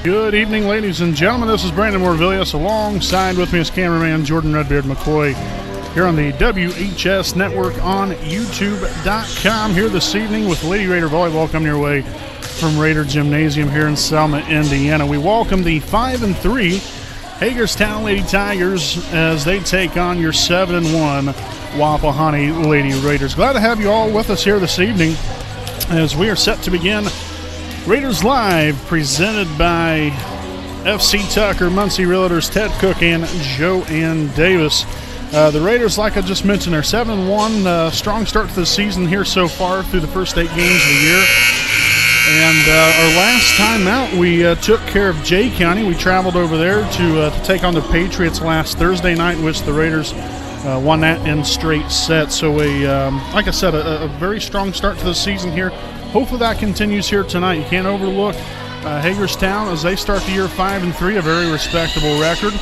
Good evening, ladies and gentlemen. This is Brandon Morvillius. Alongside with me is cameraman Jordan Redbeard McCoy here on the WHS Network on YouTube.com here this evening with Lady Raider Volleyball coming your way from Raider Gymnasium here in Selma, Indiana. We welcome the 5-3 Hagerstown Lady Tigers as they take on your 7-1 Wapahani Lady Raiders. Glad to have you all with us here this evening as we are set to begin Raiders Live, presented by FC Tucker, Muncie Realtors, Ted Cook, and Joanne Davis. The Raiders, like I just mentioned, are 7-1, strong start to the season here so far through the first 8 games of the year. And our last time out, we took care of Jay County. We traveled over there to take on the Patriots last Thursday night, which the Raiders won that in straight sets. So, like I said, a very strong start to the season here. Hopefully that continues here tonight. You can't overlook Hagerstown as they start the year 5-3, a very respectable record.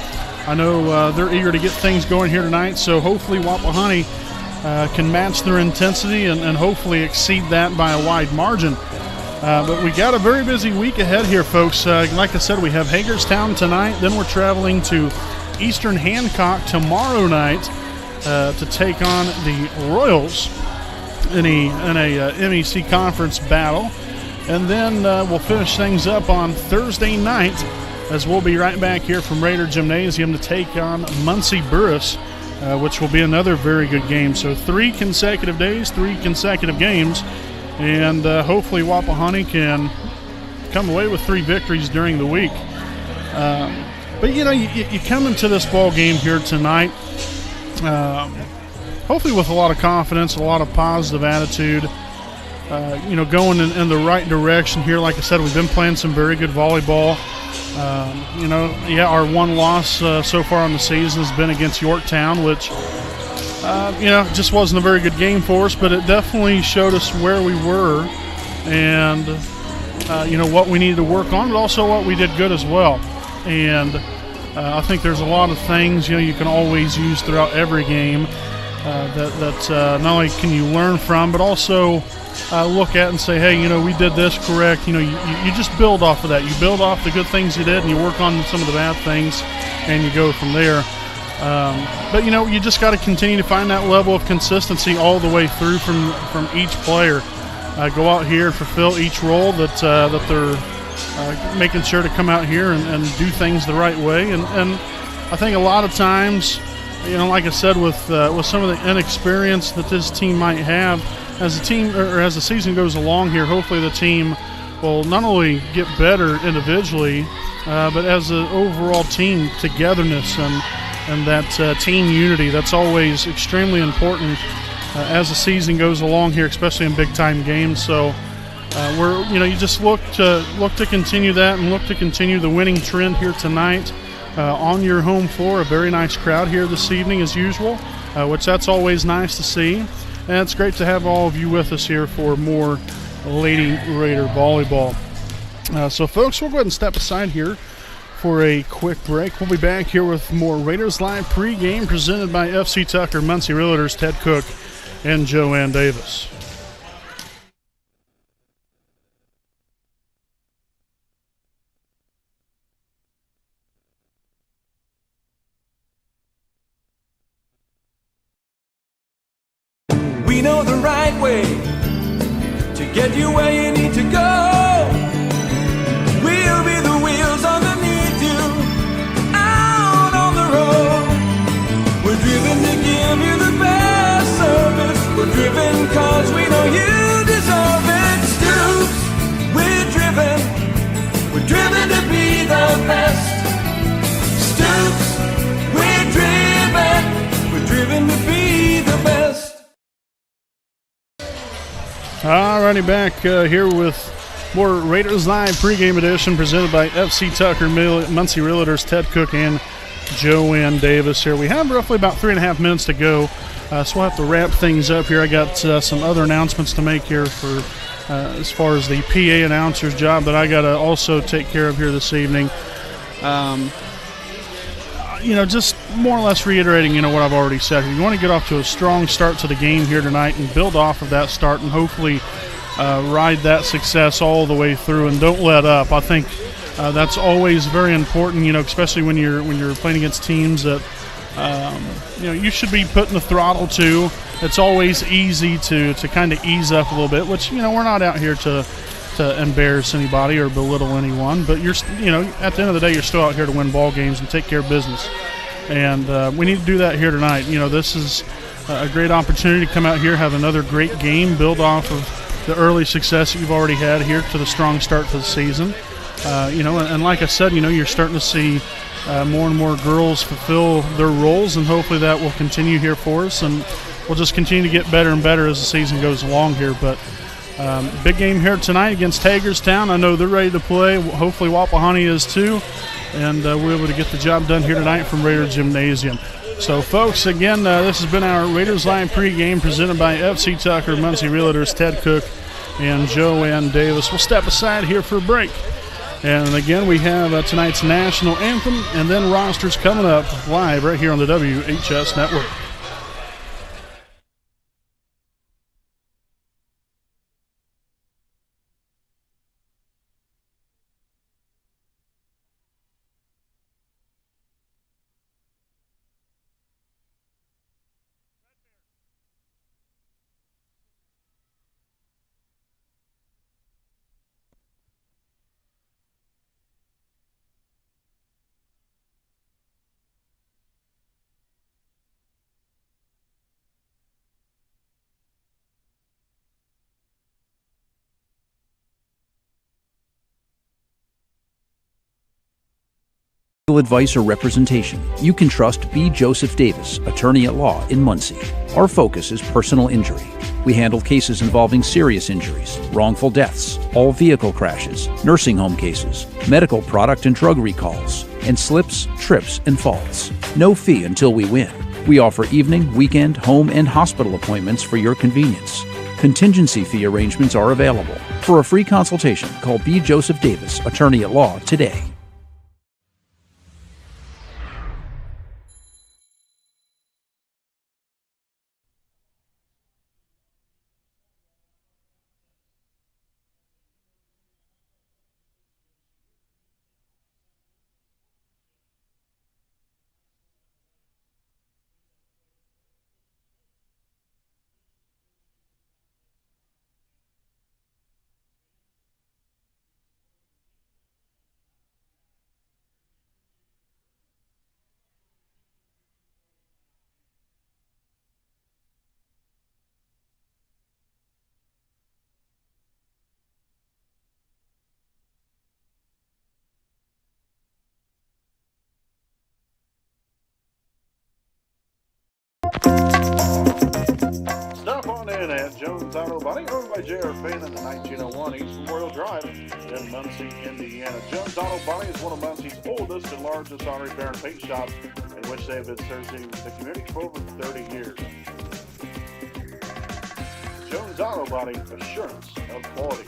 I know they're eager to get things going here tonight, so hopefully Wapahani can match their intensity and hopefully exceed that by a wide margin. But we got a very busy week ahead here, folks. Like I said, we have Hagerstown tonight, then we're traveling to Eastern Hancock tomorrow night to take on the Royals in a MEC conference battle. And then we'll finish things up on Thursday night as we'll be right back here from Raider Gymnasium to take on Muncie Burris, which will be another very good game. So 3 consecutive days, 3 consecutive games, and hopefully Wapahani can come away with 3 victories during the week. But, you know, you come into this ball game here tonight hopefully with a lot of confidence, a lot of positive attitude, you know, going in the right direction here. Like I said, we've been playing some very good volleyball. You know, yeah, our one loss so far on the season has been against Yorktown, which, you know, just wasn't a very good game for us, but it definitely showed us where we were and, you know, what we needed to work on, but also what we did good as well. And I think there's a lot of things, you know, you can always use throughout every game that not only can you learn from, but also look at and say, hey, you know, we did this correct. You know, you just build off of that. You build off the good things you did and you work on some of the bad things and you go from there. But, you know, you just got to continue to find that level of consistency all the way through from each player. Go out here and fulfill each role that they're making sure to come out here and do things the right way. And I think a lot of times, you know, like I said, with some of the inexperience that this team might have, as the team or as the season goes along here, hopefully the team will not only get better individually, but as an overall team togetherness and that team unity. That's always extremely important as the season goes along here, especially in big time games. So you just look to continue that and look to continue the winning trend here tonight. On your home floor, a very nice crowd here this evening as usual, which that's always nice to see. And it's great to have all of you with us here for more Lady Raider Volleyball. So, folks, we'll go ahead and step aside here for a quick break. We'll be back here with more Raiders Live pregame presented by FC Tucker, Muncie Realtors, Ted Cook, and Joanne Davis. We know the right way to get you where you need to go. We'll be the wheels underneath you, out on the road. We're driven to give you the best service. We're driven cause we know you deserve it. Stoops, we're driven to be the best. Stoops, we're driven to be the best. Alrighty, back here with more Raiders Live pregame edition presented by FC Tucker, Muncie Realtors, Ted Cook, and Joanne Davis here. We have roughly about 3.5 minutes to go, so we'll have to wrap things up here. I got some other announcements to make here for as far as the PA announcer's job that I got to also take care of here this evening. Just more or less reiterating, what I've already said. You want to get off to a strong start to the game here tonight and build off of that start and hopefully ride that success all the way through and don't let up. I think That's always very important, especially when you're playing against teams that you should be putting the throttle to. It's always easy to kind of ease up a little bit, which we're not out here to embarrass anybody or belittle anyone, but you're at the end of the day you're still out here to win ball games and take care of business, and we need to do that here tonight. This is a great opportunity to come out here, have another great game, build off of the early success that you've already had here to the strong start to the season. And like I said, you're starting to see more and more girls fulfill their roles, and hopefully that will continue here for us, and we'll just continue to get better and better as the season goes along here. But big game here tonight against Hagerstown. I know they're ready to play. Hopefully Wapahani is too, and we're able to get the job done here tonight from Raider Gymnasium. So, folks, again, this has been our Raiders Live pregame presented by FC Tucker, Muncie Realtors, Ted Cook, and Joanne Davis. We'll step aside here for a break. And again, we have tonight's national anthem and then rosters coming up live right here on the WHS Network. Legal advice or representation, you can trust B. Joseph Davis, attorney at law in Muncie. Our focus is personal injury. We handle cases involving serious injuries, wrongful deaths, all vehicle crashes, nursing home cases, medical product and drug recalls, and slips, trips, and falls. No fee until we win. We offer evening, weekend, home, and hospital appointments for your convenience. Contingency fee arrangements are available. For a free consultation, call B. Joseph Davis, attorney at law, today. Stop on in at Jones Auto Body, owned by J.R. Payne in the 1901 East Memorial Drive in Muncie, Indiana. Jones Auto Body is one of Muncie's oldest and largest auto repair and paint shops, in which they have been serving the community for over 30 years. Jones Auto Body, assurance of quality.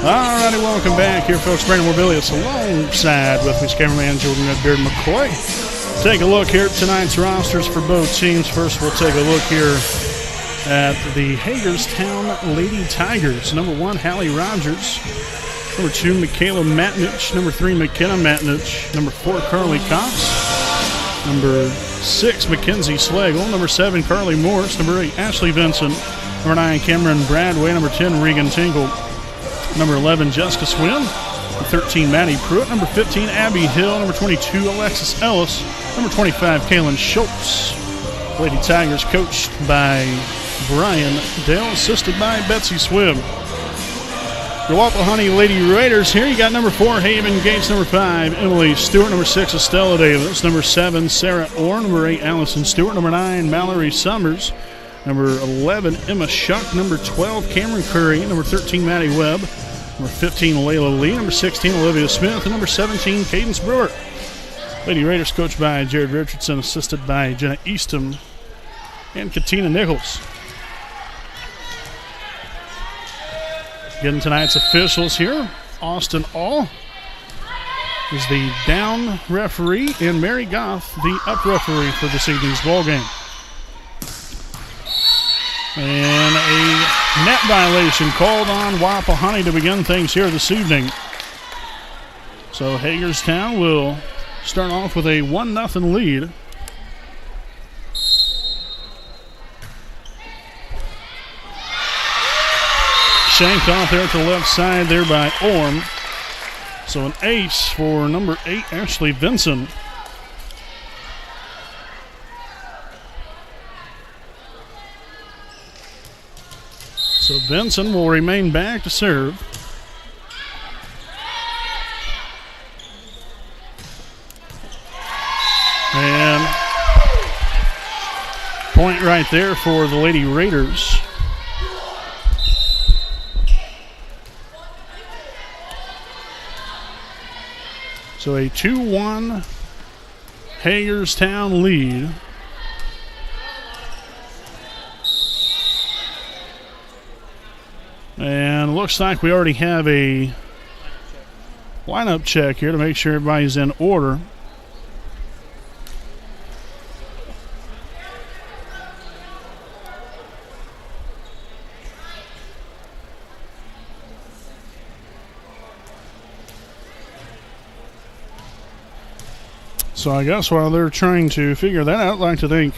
Alrighty, welcome back here, folks. Brandon Morbilius alongside with me, cameraman Jordan Redbeard McCoy. Take a look here at tonight's rosters for both teams. First, we'll take a look here at the Hagerstown Lady Tigers. Number 1, Hallie Rogers. Number 2, Michaela Matnich. Number 3, McKenna Matnich. Number 4, Carly Cox. Number 6, Mackenzie Slagle. Number 7, Carly Morris. Number 8, Ashley Vincent. Number 9, Cameron Bradway. Number 10, Regan Tinkle. Number 11, Jessica Swim. Number 13, Maddie Pruitt. Number 15, Abby Hill. Number 22, Alexis Ellis. Number 25, Kaylin Schultz. Lady Tigers coached by Brian Dale, assisted by Betsy Swim. The Wapahani Lady Raiders here. You got number 4, Haven Gates. Number 5, Emily Stewart. Number 6, Estella Davis. Number 7, Sarah Orr. Number 8, Allison Stewart. Number 9, Mallory Summers. Number 11, Emma Shuck. Number 12, Cameron Curry. Number 13, Maddie Webb. Number 15, Layla Lee. Number 16, Olivia Smith. And number 17, Cadence Brewer. Lady Raiders coached by Jared Richardson, assisted by Jenna Easton and Katina Nichols. Getting tonight's officials here. Austin All is the down referee, and Mary Goff the up referee for this evening's ball game. And a net violation called on Wapahani to begin things here this evening. So Hagerstown will start off with a 1-0 lead. Shanked off there to the left side there by Orm. So an ace for number 8, Ashley Vincent. So Benson will remain back to serve. And point right there for the Lady Raiders. So a 2-1 Hagerstown lead. And looks like we already have a lineup check here to make sure everybody's in order. So I guess while they're trying to figure that out, I'd like to thank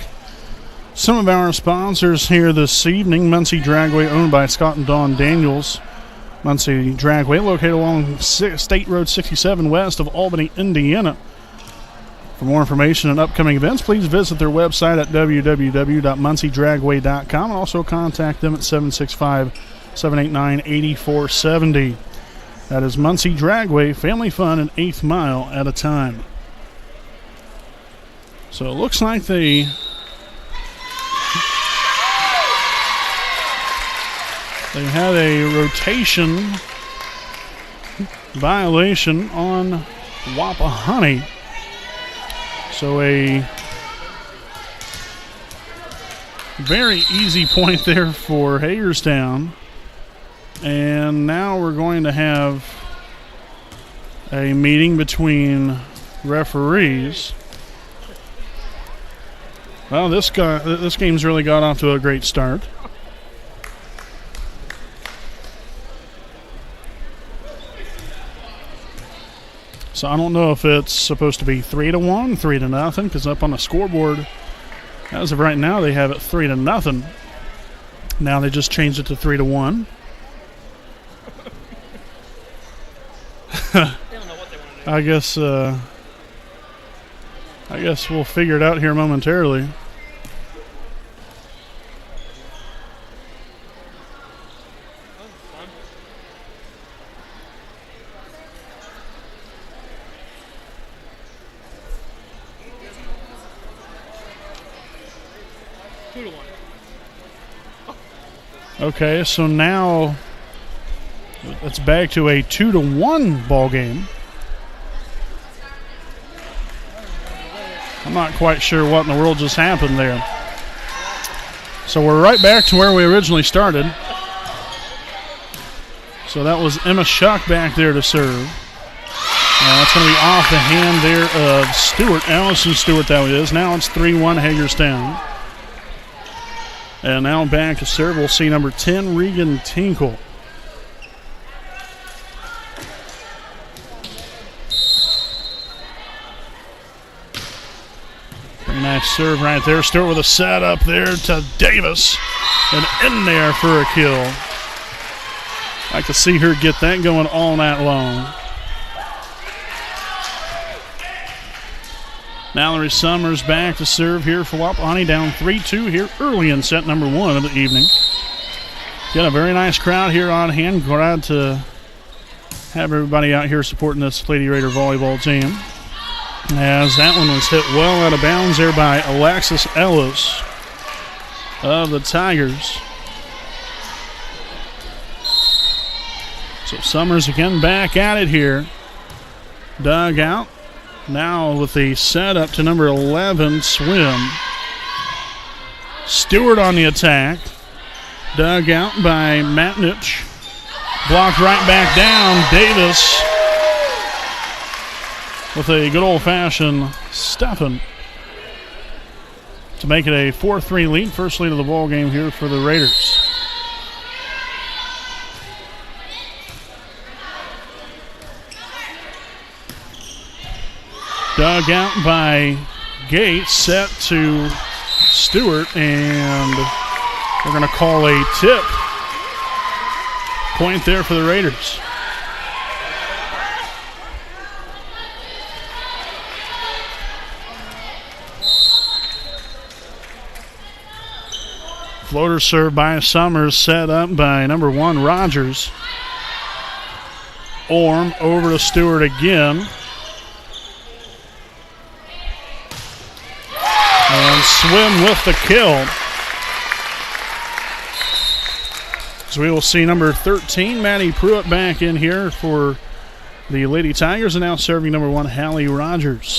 some of our sponsors here this evening. Muncie Dragway, owned by Scott and Dawn Daniels. Muncie Dragway, located along State Road 67 west of Albany, Indiana. For more information on upcoming events, please visit their website at www.munciedragway.com and also contact them at 765-789-8470. That is Muncie Dragway, family fun an eighth mile at a time. So it looks like they had a rotation violation on Wapahani. So a very easy point there for Hagerstown. And now we're going to have a meeting between referees. Well, this game's really got off to a great start. So I don't know if it's supposed to be 3-1, 3-0, because up on the scoreboard, as of right now, they have it 3-0. Now they just changed it to 3-1. I guess we'll figure it out here momentarily. Okay, so now it's back to a 2-1 ball game. I'm not quite sure what in the world just happened there. So we're right back to where we originally started. So that was Emma Shuck back there to serve. That's going to be off the hand there of Stewart, Allison Stewart that is. Now it's 3-1 Hagerstown. And now back to serve, we'll see number 10, Regan Tinkle. Very nice serve right there. Stewart with a set up there to Davis. And in there for a kill. Like to see her get that going all night long. Mallory Summers back to serve here for Wapahani, down 3-2 here early in set number 1 of the evening. Got a very nice crowd here on hand. Glad to have everybody out here supporting this Lady Raider volleyball team. As that one was hit well out of bounds there by Alexis Ellis of the Tigers. So Summers again back at it here. Dug out. Now with the setup to number 11, Swim. Stewart on the attack. Dug out by Matnich. Blocked right back down. Davis with a good old-fashioned stuffing to make it a 4-3 lead. First lead of the ball game here for the Raiders. Dug out by Gates, set to Stewart, and we're going to call a tip. Point there for the Raiders. Floater served by Summers, set up by number 1, Rogers. Orm over to Stewart again. And Swim with the kill. So we will see number 13, Maddie Pruitt, back in here for the Lady Tigers, and now serving number 1, Hallie Rogers.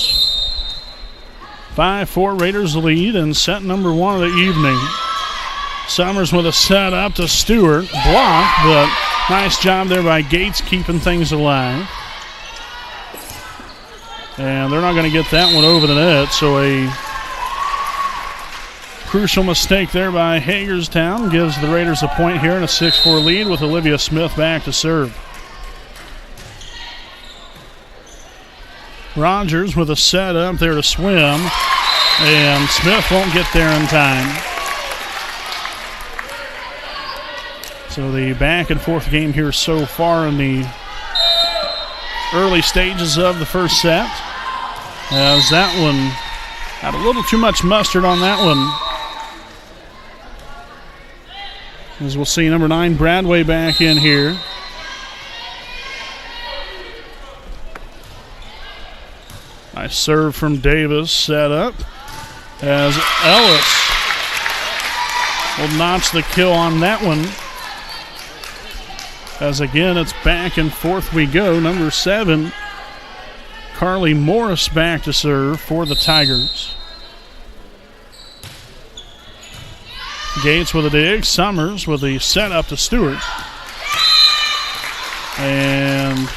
5-4 Raiders lead in set number 1 of the evening. Summers with a set up to Stewart. Blocked, but nice job there by Gates keeping things alive. And they're not going to get that one over the net, so a crucial mistake there by Hagerstown gives the Raiders a point here in a 6-4 lead with Olivia Smith back to serve. Rogers with a set up there to Swim, and Smith won't get there in time. So the back and forth game here so far in the early stages of the first set, as that one had a little too much mustard on that one. As we'll see number 9, Bradway, back in here. Nice serve from Davis, set up as Ellis will notch the kill on that one. As again, it's back and forth we go. Number 7, Carly Morris, back to serve for the Tigers. Gates with a dig. Summers with the set up to Stewart. And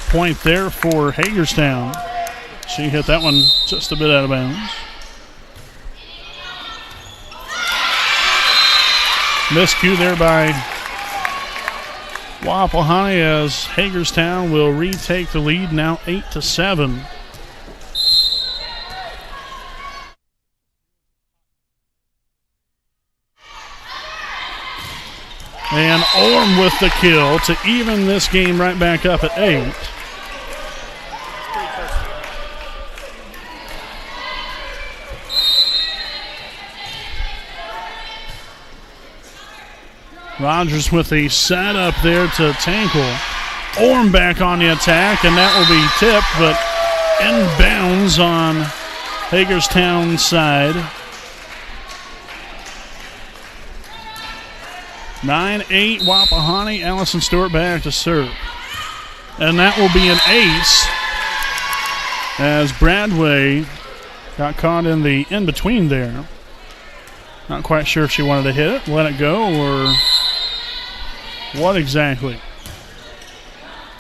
point there for Hagerstown. She hit that one just a bit out of bounds. Miscue there by Wapahani as Hagerstown will retake the lead, now 8-7. And Orm with the kill to even this game right back up at 8. Rogers with the set up there to Tankle. Orm back on the attack, and that will be tipped, but inbounds on Hagerstown's side. 9-8 Wapahani. Allison Stewart back to serve. And that will be an ace as Bradway got caught in the in-between there. Not quite sure if she wanted to hit it, let it go, or what exactly.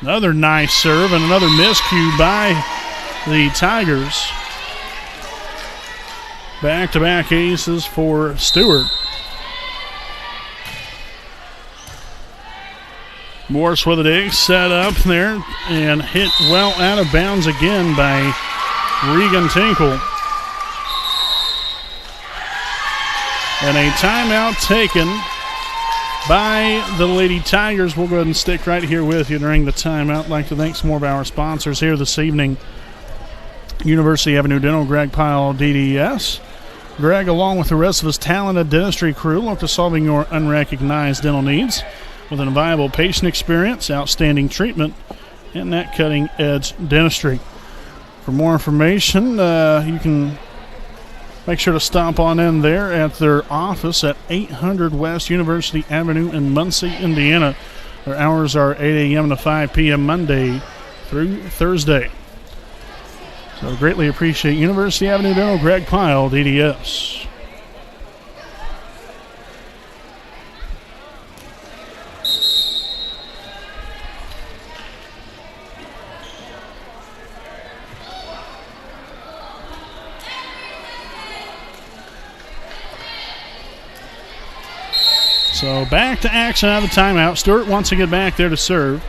Another nice serve and another miscue by the Tigers. Back-to-back aces for Stewart. Morris with a dig, set up there and hit well out of bounds again by Regan Tinkle. And a timeout taken by the Lady Tigers. We'll go ahead and stick right here with you during the timeout. I'd like to thank some more of our sponsors here this evening. University Avenue Dental, Greg Pyle, DDS. Greg, along with the rest of his talented dentistry crew, look to solving your unrecognized dental needs with an viable patient experience, outstanding treatment, and that cutting-edge dentistry. For more information, you can make sure to stop on in there at their office at 800 West University Avenue in Muncie, Indiana. Their hours are 8 a.m. to 5 p.m. Monday through Thursday. So greatly appreciate University Avenue Dental, Greg Pyle, DDS. So back to action out of the timeout. Stewart wants to get back there to serve.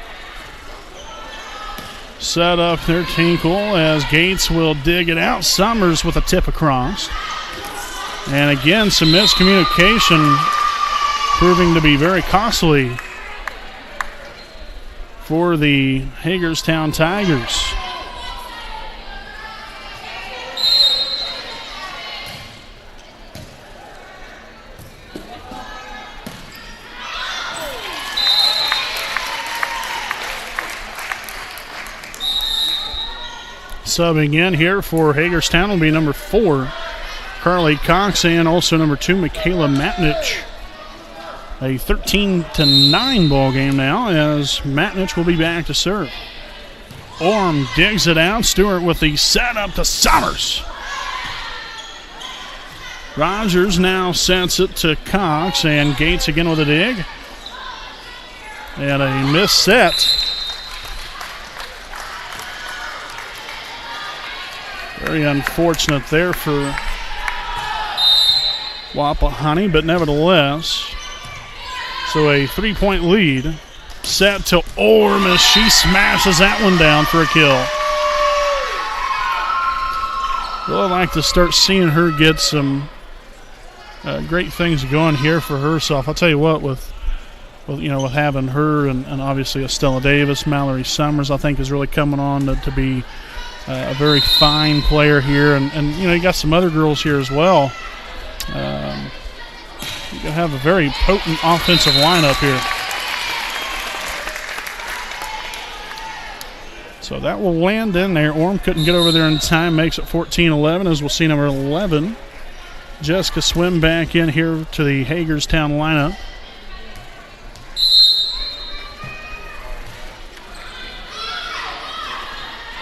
Set up there, Tinkle, as Gates will dig it out. Summers with a tip across. And again, some miscommunication proving to be very costly for the Hagerstown Tigers. Subbing in here for Hagerstown will be number 4, Carly Cox, and also number 2, Michaela Matnich. A 13-9 ball game now as Matnich will be back to serve. Orm digs it out. Stewart with the setup to Summers. Rogers now sets it to Cox, and Gates again with a dig. And a missed set. Very unfortunate there for Wapahani, but nevertheless. So a 3-point lead set to Orm as she smashes that one down for a kill. Well, I'd like to start seeing her get some great things going here for herself. I'll tell you what, with having her and obviously Estella Davis, Mallory Summers, I think is really coming on to be a very fine player here, and you got some other girls here as well. You have a very potent offensive lineup here. So that will land in there. Orm couldn't get over there in time, makes it 14-11, as we'll see number 11, Jessica Swim, back in here to the Hagerstown lineup.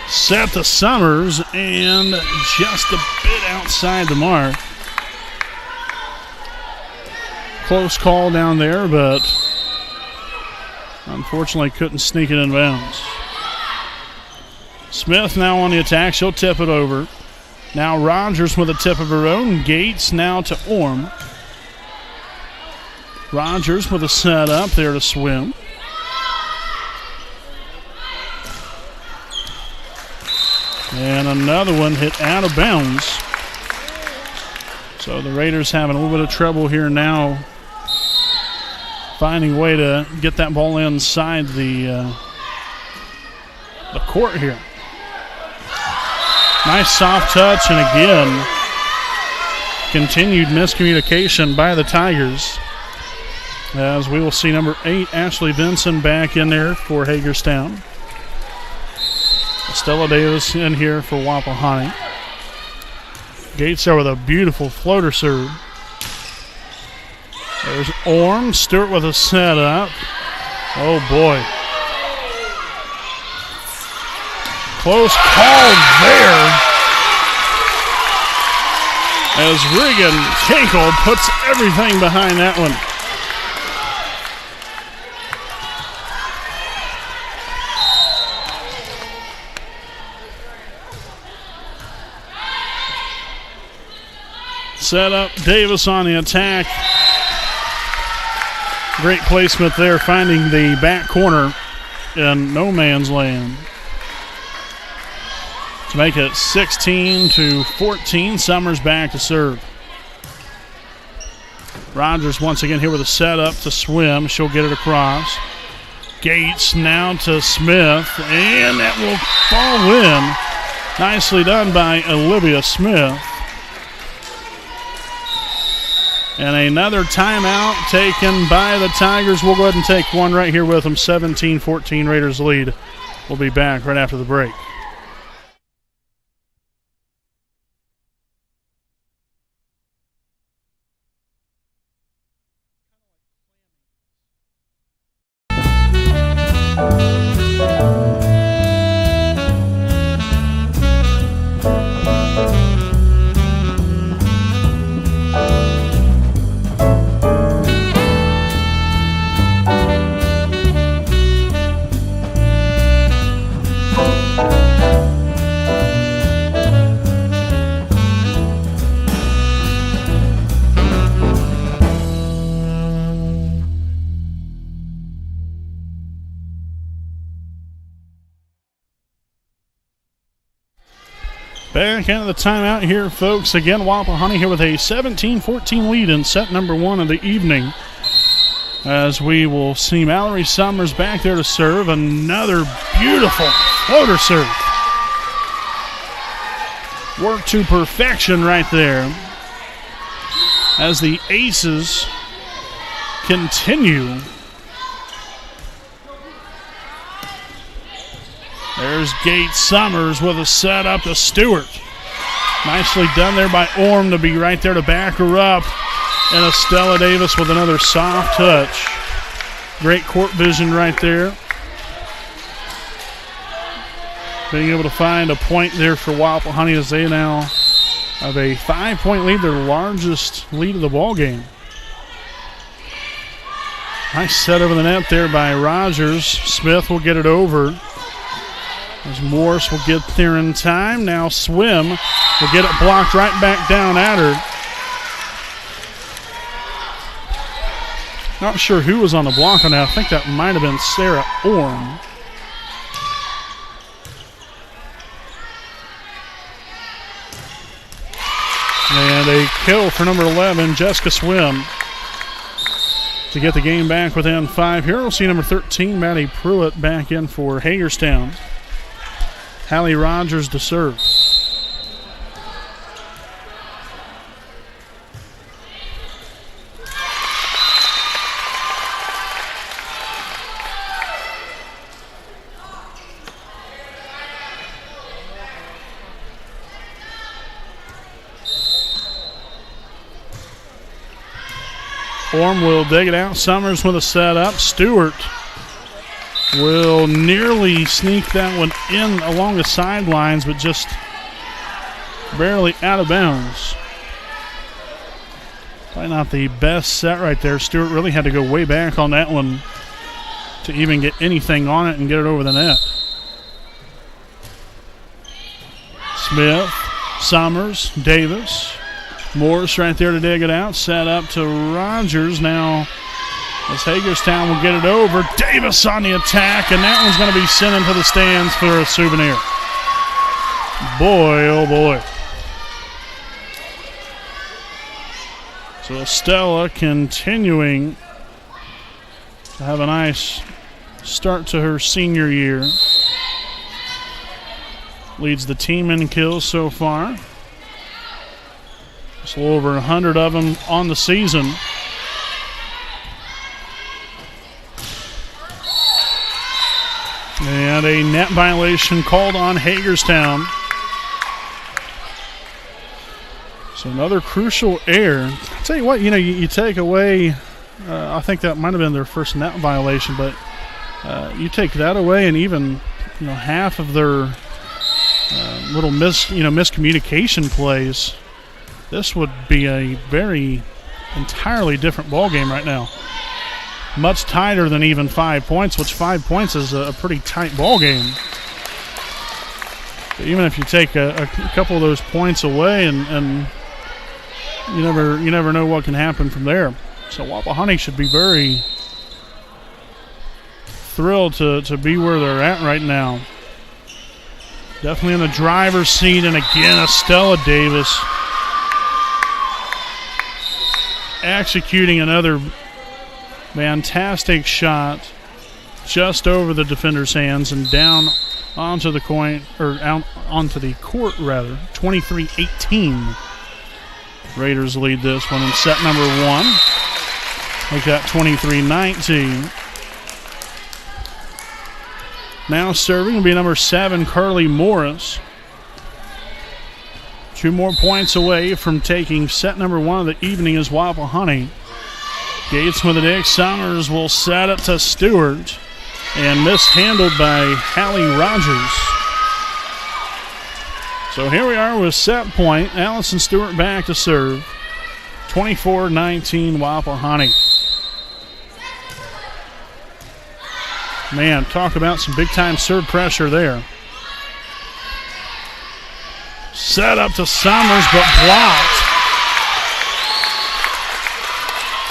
Set to Summers, and just a bit outside the mark. Close call down there, but unfortunately couldn't sneak it in bounds. Smith now on the attack. She'll tip it over. Now Rogers with a tip of her own. Gates now to Orm. Rogers with a set up there to Swim. And another one hit out of bounds. So the Raiders having a little bit of trouble here now, finding a way to get that ball inside the court here. Nice soft touch, and again, continued miscommunication by the Tigers. As we will see number 8, Ashley Vinson, back in there for Hagerstown. Stella Davis in here for Wapahani. Gates there with a beautiful floater serve. There's Orm. Stewart with a setup. Oh boy. Close call there. As Regan Tinkle puts everything behind that one. Set up Davis on the attack. Great placement there, finding the back corner in no man's land. To make it 16-14, Summers back to serve. Rogers once again here with a setup to swim. She'll get it across. Gates now to Smith, and that will fall in. Nicely done by Olivia Smith. And another timeout taken by the Tigers. We'll go ahead and take one right here with them. 17-14 Raiders lead. We'll be back right after the break. Back out of the timeout here, folks. Again, Wapahani here with a 17-14 lead in set number one of the evening. As we will see Mallory Summers back there to serve. Another beautiful floater serve. Work to perfection right there. As the aces continue. There's Gates Summers with a set up to Stewart. Nicely done there by Orm to be right there to back her up. And Estella Davis with another soft touch. Great court vision right there. Being able to find a point there for Wapahani as they now have a 5-point lead, their largest lead of the ball game. Nice set over the net there by Rogers. Smith will get it over. As Morris will get there in time. Now Swim will get it blocked right back down at her. Not sure who was on the block on that. I think that might have been Sarah Orm. And a kill for number 11, Jessica Swim, to get the game back within 5 here. We'll see number 13, Maddie Pruitt, back in for Hagerstown. Hallie Rogers to serve. Orm will dig it out. Summers with a setup. Stewart will nearly sneak that one in along the sidelines, but just barely out of bounds. Probably not the best set right there. Stewart really had to go way back on that one to even get anything on it and get it over the net. Smith, Summers, Davis. Morris right there to dig it out. Set up to Rogers now. As Hagerstown will get it over. Davis on the attack, and that one's going to be sent into the stands for a souvenir. Boy, oh boy. So Estella continuing to have a nice start to her senior year. Leads the team in kills so far. Just a little over 100 of them on the season. And a net violation called on Hagerstown. So another crucial error. I'll tell you what, you take away, I think that might have been their first net violation, but you take that away and even half of their little miscommunication plays, this would be a very entirely different ball game right now. Much tighter than even 5 points, which 5 points is a pretty tight ball game. But even if you take a couple of those points away and you never know what can happen from there. So Wapahani should be very thrilled to be where they're at right now. Definitely in the driver's seat, and again, Estella Davis executing another fantastic shot just over the defender's hands and down onto the out onto the court rather. 23-18. Raiders lead this one in set number 1. Make that 23-19. Now serving will be number 7, Carly Morris. 2 more points away from taking set number 1 of the evening is Wapahani. Gates with it. Dick Summers will set it to Stewart and mishandled by Hallie Rogers. So here we are with set point. Allison Stewart back to serve. 24-19 Wapahani. Man, talk about some big-time serve pressure there. Set up to Summers, but blocked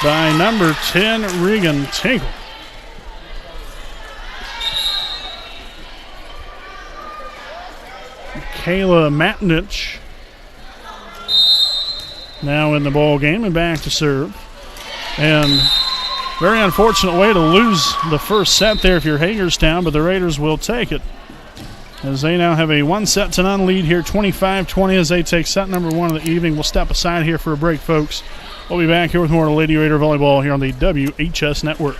by number 10, Regan Tinkle. Kayla Matnich now in the ball game and back to serve. And very unfortunate way to lose the first set there if you're Hagerstown, but the Raiders will take it as they now have a 1-0 lead here, 25-20 as they take set number 1 of the evening. We'll step aside here for a break, folks. We'll be back here with more of Lady Raider Volleyball here on the WHS Network.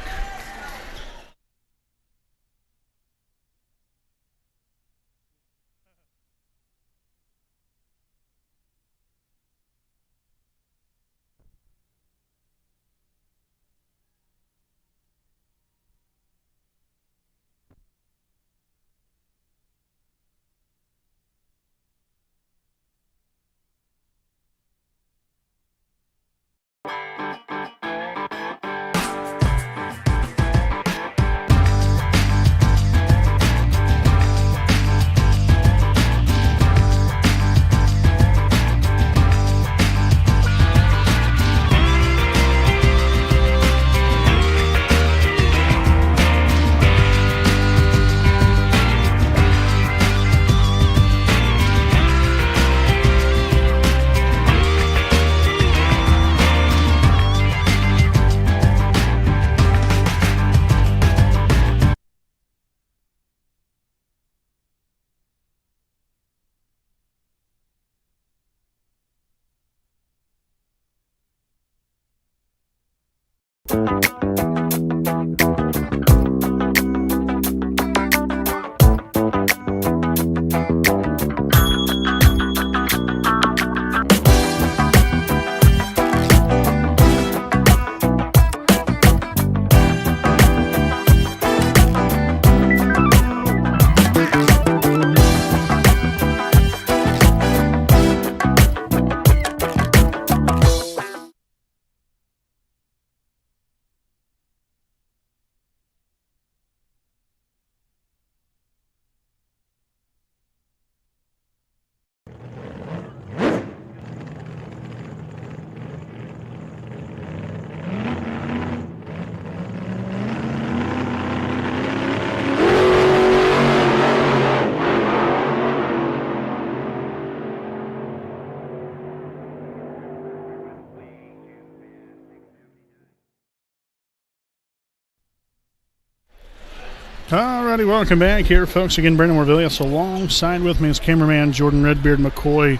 Alrighty, welcome back here, folks. Again, Brandon Morvillius alongside with me is cameraman Jordan Redbeard McCoy.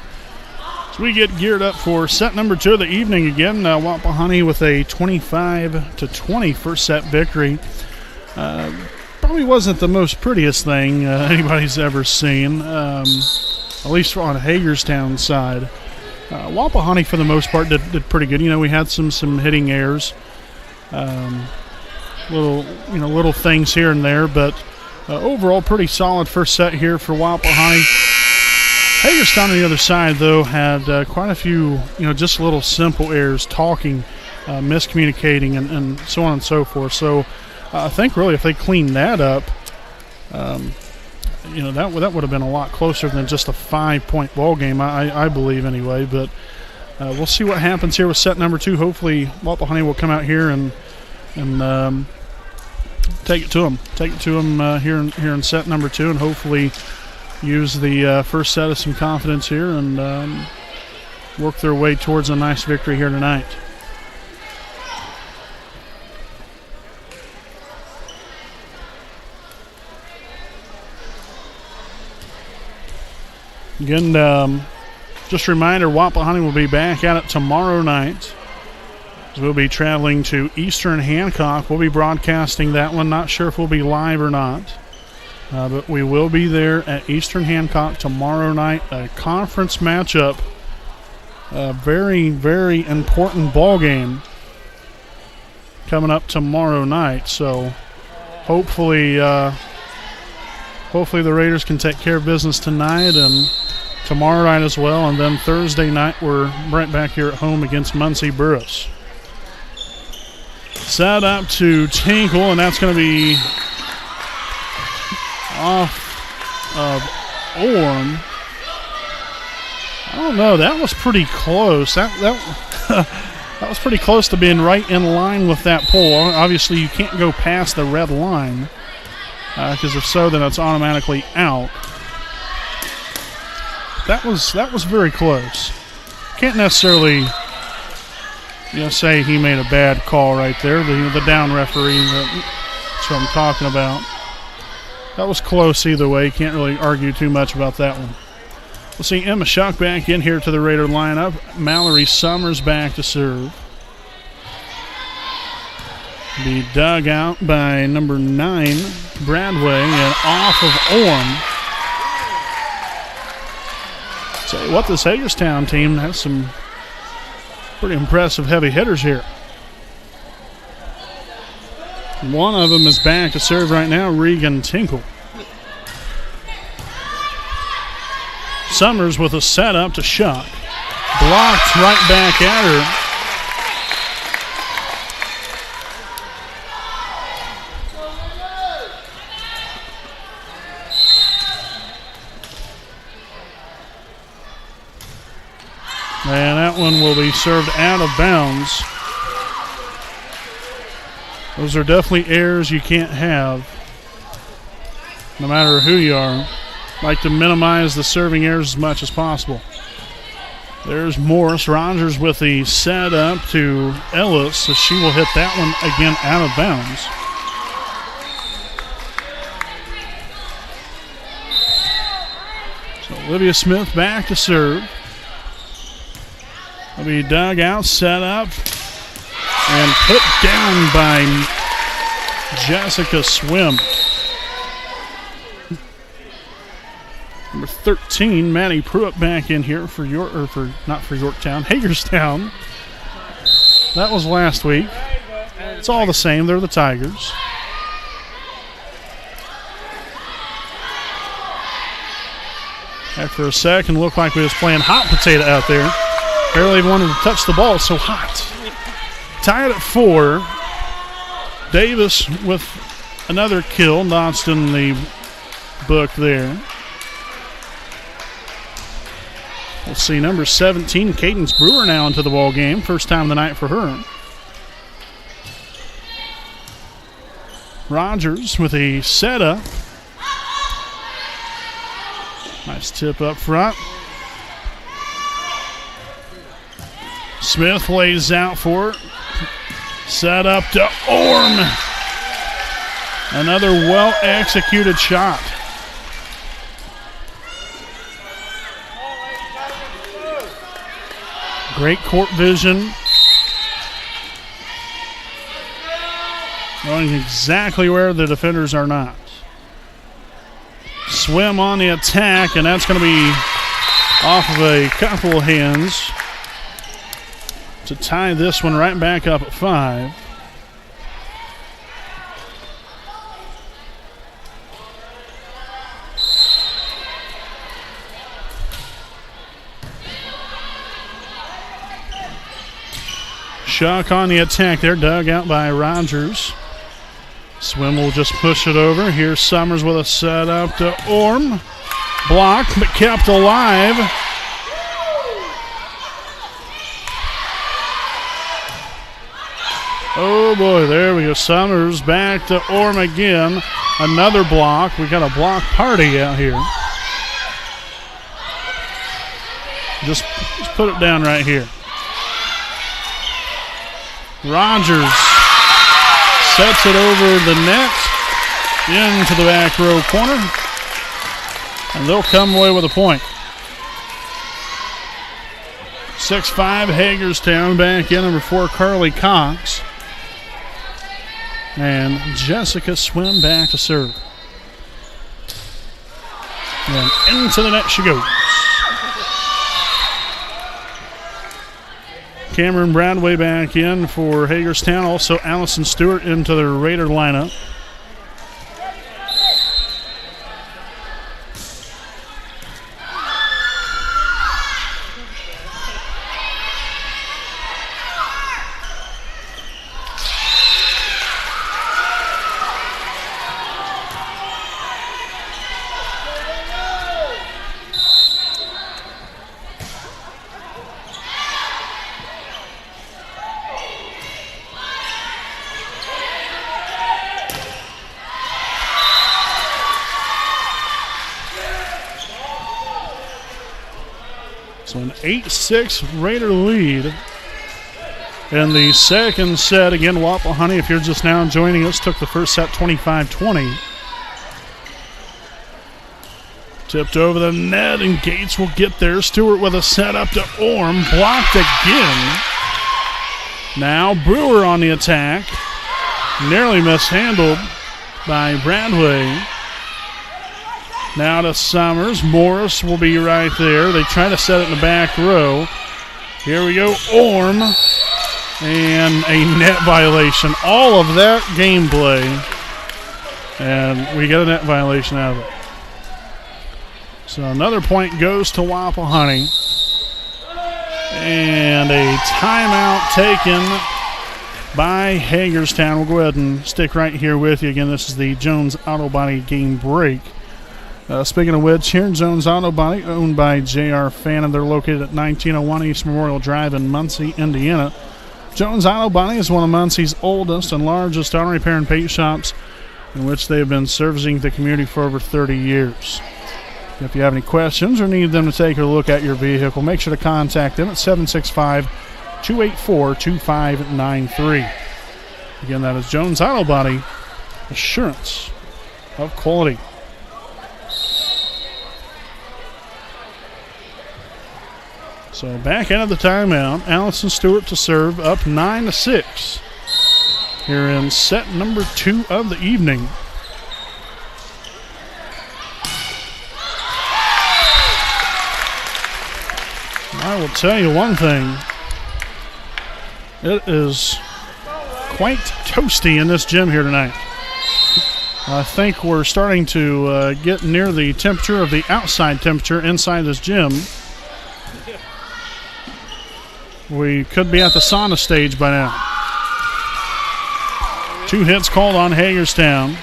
So we get geared up for set number 2 of the evening again. Wapahani with a 25-20 first set victory. Probably wasn't the most prettiest thing anybody's ever seen, at least on Hagerstown side. Wapahani, for the most part, did pretty good. You know, we had some hitting errors. Little things here and there, but overall pretty solid first set here for Wapahani. Hagerstown on the other side, though, had quite a few, just little simple errors, talking, miscommunicating, and so on and so forth. So I think really if they cleaned that up, that would have been a lot closer than just a 5-point ball game, I believe anyway. But we'll see what happens here with set number 2. Hopefully, Wapahani will come out here and take it to them. Take it to them here in set number 2, and hopefully use the first set of some confidence here and work their way towards a nice victory here tonight. Again, just a reminder, Wapahani will be back at it tomorrow night. We'll be traveling to Eastern Hancock. We'll be broadcasting that one. Not sure if we'll be live or not. But we will be there at Eastern Hancock tomorrow night. A conference matchup. A very, very important ball game coming up tomorrow night. So hopefully the Raiders can take care of business tonight and tomorrow night as well. And then Thursday night we're right back here at home against Muncie Burris. Set up to Tinkle, and that's going to be off of Orm. I don't know. That was pretty close. That was pretty close to being right in line with that pole. Obviously, you can't go past the red line because if so, then it's automatically out. That was very close. Can't necessarily say he made a bad call right there. The down referee. That's what I'm talking about. That was close either way. Can't really argue too much about that one. We'll see Emma Shuck back in here to the Raider lineup. Mallory Summers back to serve. Be dug out by number 9, Bradway, and off of Orm. Tell you what, this Hagerstown team has some pretty impressive heavy hitters here. One of them is back to serve right now, Regan Tinkle. Summers with a setup to Shuck. Blocked right back at her. And that one will be served out of bounds. Those are definitely errors you can't have, no matter who you are. Like to minimize the serving errors as much as possible. There's Morris. Rogers with the set up to Ellis, so she will hit that one again out of bounds. So Olivia Smith back to serve. Will be dug out, set up, and put down by Jessica Swim. Number 13, Maddie Pruitt back in here for Yorktown, Hagerstown. That was last week. It's all the same. They're the Tigers. After a second, looked like we was playing hot potato out there. Barely even wanted to touch the ball. It's so hot. Tied at 4. Davis with another kill. Notched in the book there. We'll see number 17, Cadence Brewer, now into the ball game. First time of the night for her. Rogers with a setup. Nice tip up front. Smith lays out for it. Set up to Orm. Another well-executed shot. Great court vision. Knowing exactly where the defenders are not. Swim on the attack, and that's going to be off of a couple of hands to tie this one right back up at 5. Shuck on the attack there, dug out by Rogers. Swim will just push it over. Here's Summers with a setup to Orm. Blocked but kept alive. Oh, boy, there we go. Summers back to Orm again. Another block. We got a block party out here. Just put it down right here. Rogers sets it over the net into the back row corner, and they'll come away with a point. 6'5", Hagerstown back in, number 4, Carly Cox. And Jessica Swim back to serve. And into the net she goes. Cameron Bradway back in for Hagerstown. Also Allison Stewart into the Raider lineup. So an 8-6 Raider lead in the second set. Again, Wapahani, if you're just now joining us, took the first set 25-20. Tipped over the net, and Gates will get there. Stewart with a set up to Orm. Blocked again. Now Brewer on the attack. Nearly mishandled by Bradway. Now to Summers. Morris will be right there. They try to set it in the back row. Here we go. Orm. And a net violation. All of that gameplay. And we get a net violation out of it. So another point goes to Wapahani. And a timeout taken by Hagerstown. We'll go ahead and stick right here with you. Again, this is the Jones Auto Body game break. Speaking of which, here in Jones Auto Body, owned by J.R. Fannin. They're located at 1901 East Memorial Drive in Muncie, Indiana. Jones Auto Body is one of Muncie's oldest and largest auto repair and paint shops, in which they have been servicing the community for over 30 years. If you have any questions or need them to take a look at your vehicle, make sure to contact them at 765-284-2593. Again, that is Jones Auto Body, assurance of quality. So back out of the timeout, Allison Stewart to serve, up 9-6 here in set number 2 of the evening. I will tell you one thing. It is quite toasty in this gym here tonight. I think we're starting to get near the temperature of the outside temperature inside this gym. We could be at the sauna stage by now. 2 hits called on Hagerstown.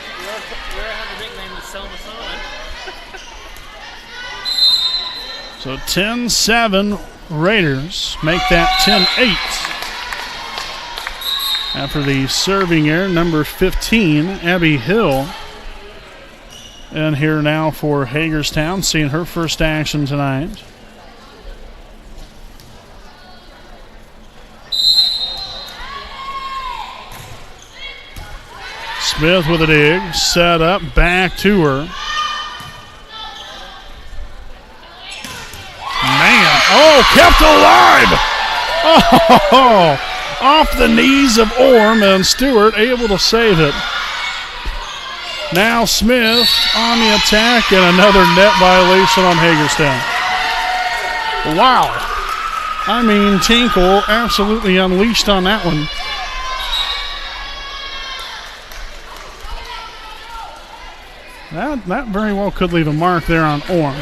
So 10-7 Raiders make that 10-8. After the serving error, number 15, Abby Hill. And here now for Hagerstown, seeing her first action tonight. Smith with a dig, set up, back to her. Man, oh, kept alive! Oh, off the knees of Orm, and Stewart able to save it. Now Smith on the attack, and another net violation on Hagerstown. Wow. I mean, Tinkle absolutely unleashed on that one. That very well could leave a mark there on Orm.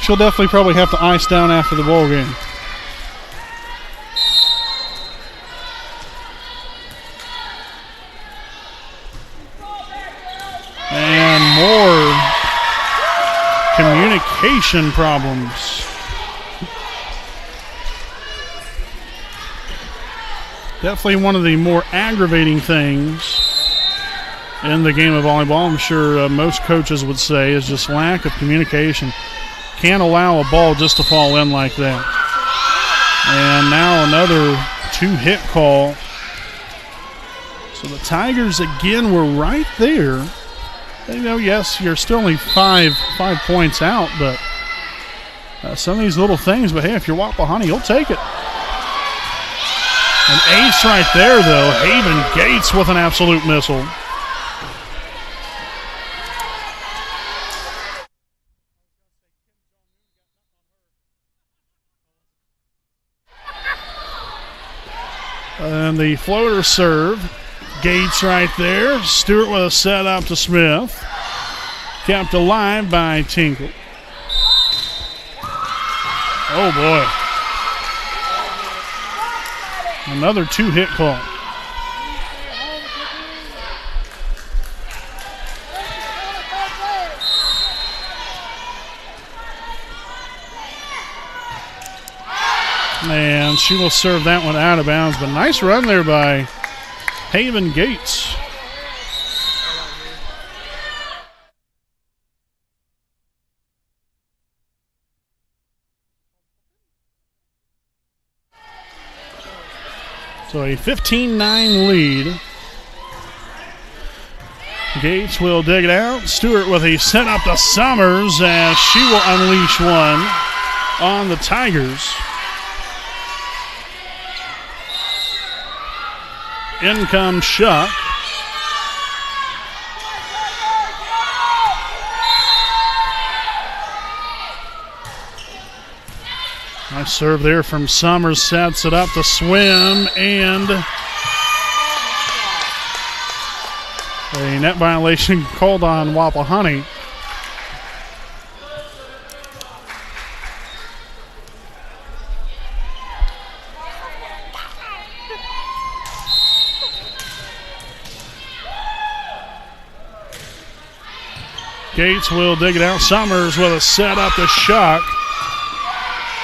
She'll definitely probably have to ice down after the ball game. And more communication problems. Definitely one of the more aggravating things in the game of volleyball, I'm sure most coaches would say, is just lack of communication. Can't allow a ball just to fall in like that. And now another 2-hit call. So the Tigers again were right there. You know, yes, you're still only five points out, but some of these little things. But hey, if you're Wapahani, you'll take it. An ace right there, though. Haven Gates with an absolute missile. And the floater serve. Gates right there. Stewart with a set up to Smith. Kept alive by Tinkle. Oh, boy. Another 2-hit call. And she will serve that one out of bounds. But nice run there by Haven Gates. So a 15-9 lead. Gates will dig it out. Stewart with a set up to Summers as she will unleash one on the Tigers. In comes Shuck. Nice serve there from Summers. Sets it up to Swim, and a net violation called on Wapahani. Gates will dig it out. Summers with a set up to Shuck.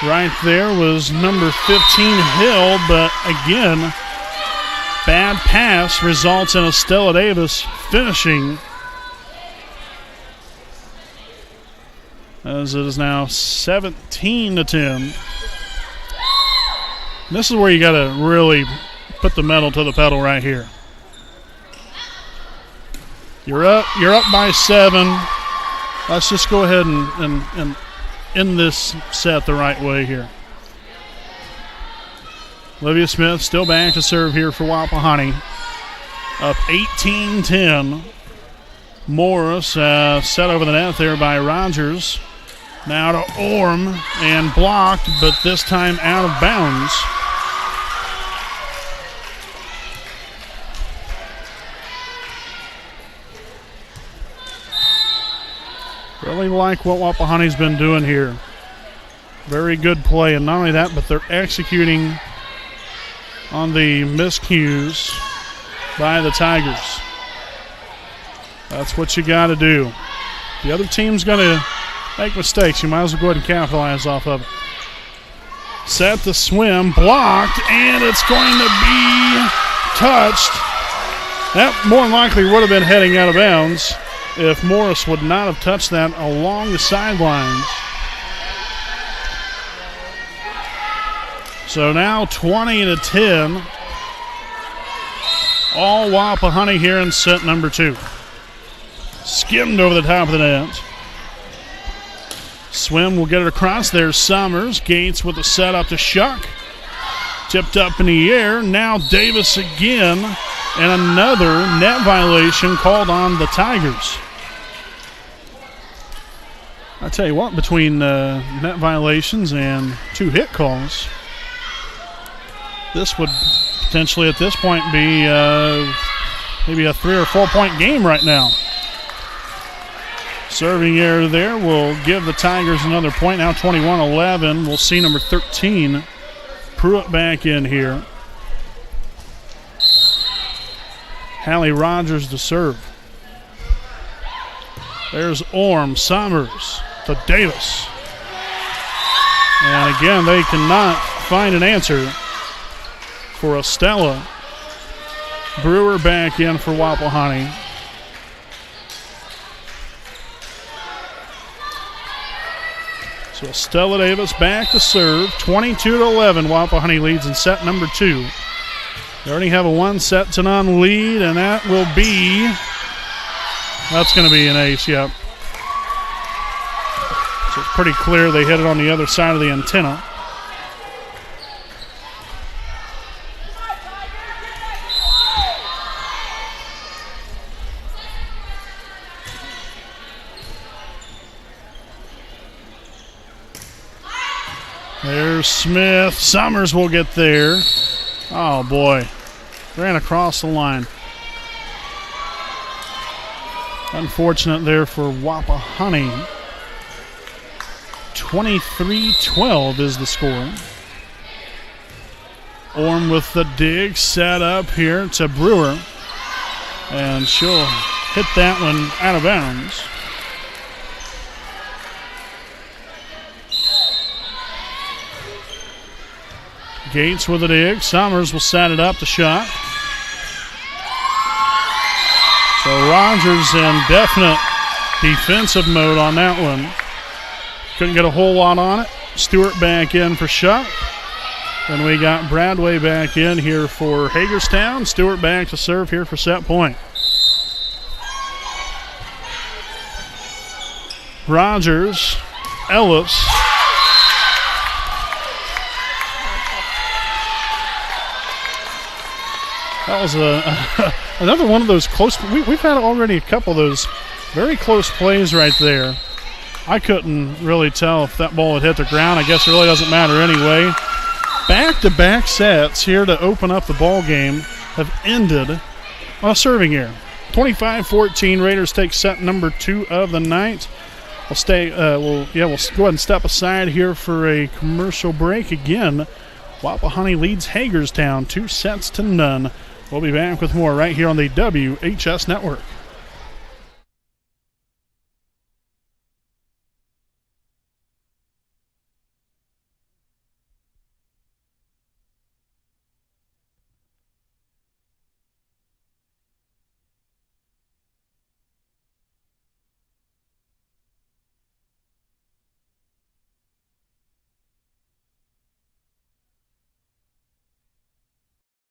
Right there was number 15 Hill, but again, bad pass results in Estella Davis finishing. As it is now 17-10. This is where you got to really put the metal to the pedal right here. You're up by 7. Let's just go ahead and end this set the right way here. Olivia Smith still back to serve here for Wapahani. Up 18-10. Morris set over the net there by Rogers. Now to Orm and blocked, but this time out of bounds. Really like what Wapahani's been doing here. Very good play, and not only that, but they're executing on the miscues by the Tigers. That's what you got to do. The other team's going to make mistakes. You might as well go ahead and capitalize off of it. Set the Swim, blocked, and it's going to be touched. That more than likely would have been heading out of bounds if Morris would not have touched that along the sidelines. So now 20-10. All Wapahani here in set number 2. Skimmed over the top of the net. Swim will get it across. There's Summers. Gates with a set up to Shuck. Tipped up in the air. Now Davis again. And another net violation called on the Tigers. I tell you what, between net violations and 2-hit calls, this would potentially at this point be maybe a 3 or 4 point game right now. Serving error there will give the Tigers another point. Now 21-11. We'll see number 13 Pruitt back in here. Hallie Rogers to serve. There's Orm, Summers to Davis. And again, they cannot find an answer for Estella. Brewer back in for Wapahani. So Estella Davis back to serve. 22-11. Wapahani leads in set number 2. They already have a 1-0 lead, and that will be, that's going to be an ace, yep. So it's pretty clear they hit it on the other side of the antenna. There's Smith. Summers will get there. Oh, boy. Ran across the line. Unfortunate there for Wapahani. 23-12 is the score. Orm with the dig set up here to Brewer. And she'll hit that one out of bounds. Gates with a dig. Summers will set it up to shot. So Rogers in definite defensive mode on that one. Couldn't get a whole lot on it. Stewart back in for shot. Then we got Bradway back in here for Hagerstown. Stewart back to serve here for set point. Rogers, Ellis. That was another one of those close. We've had already a couple of those very close plays right there. I couldn't really tell if that ball had hit the ground. I guess it really doesn't matter anyway. Back-to-back sets here to open up the ball game have ended on a serving error. 25-14. Raiders take set number 2 of the night. We'll go ahead and step aside here for a commercial break again. Wapahani leads Hagerstown 2-0. We'll be back with more right here on the WHS Network.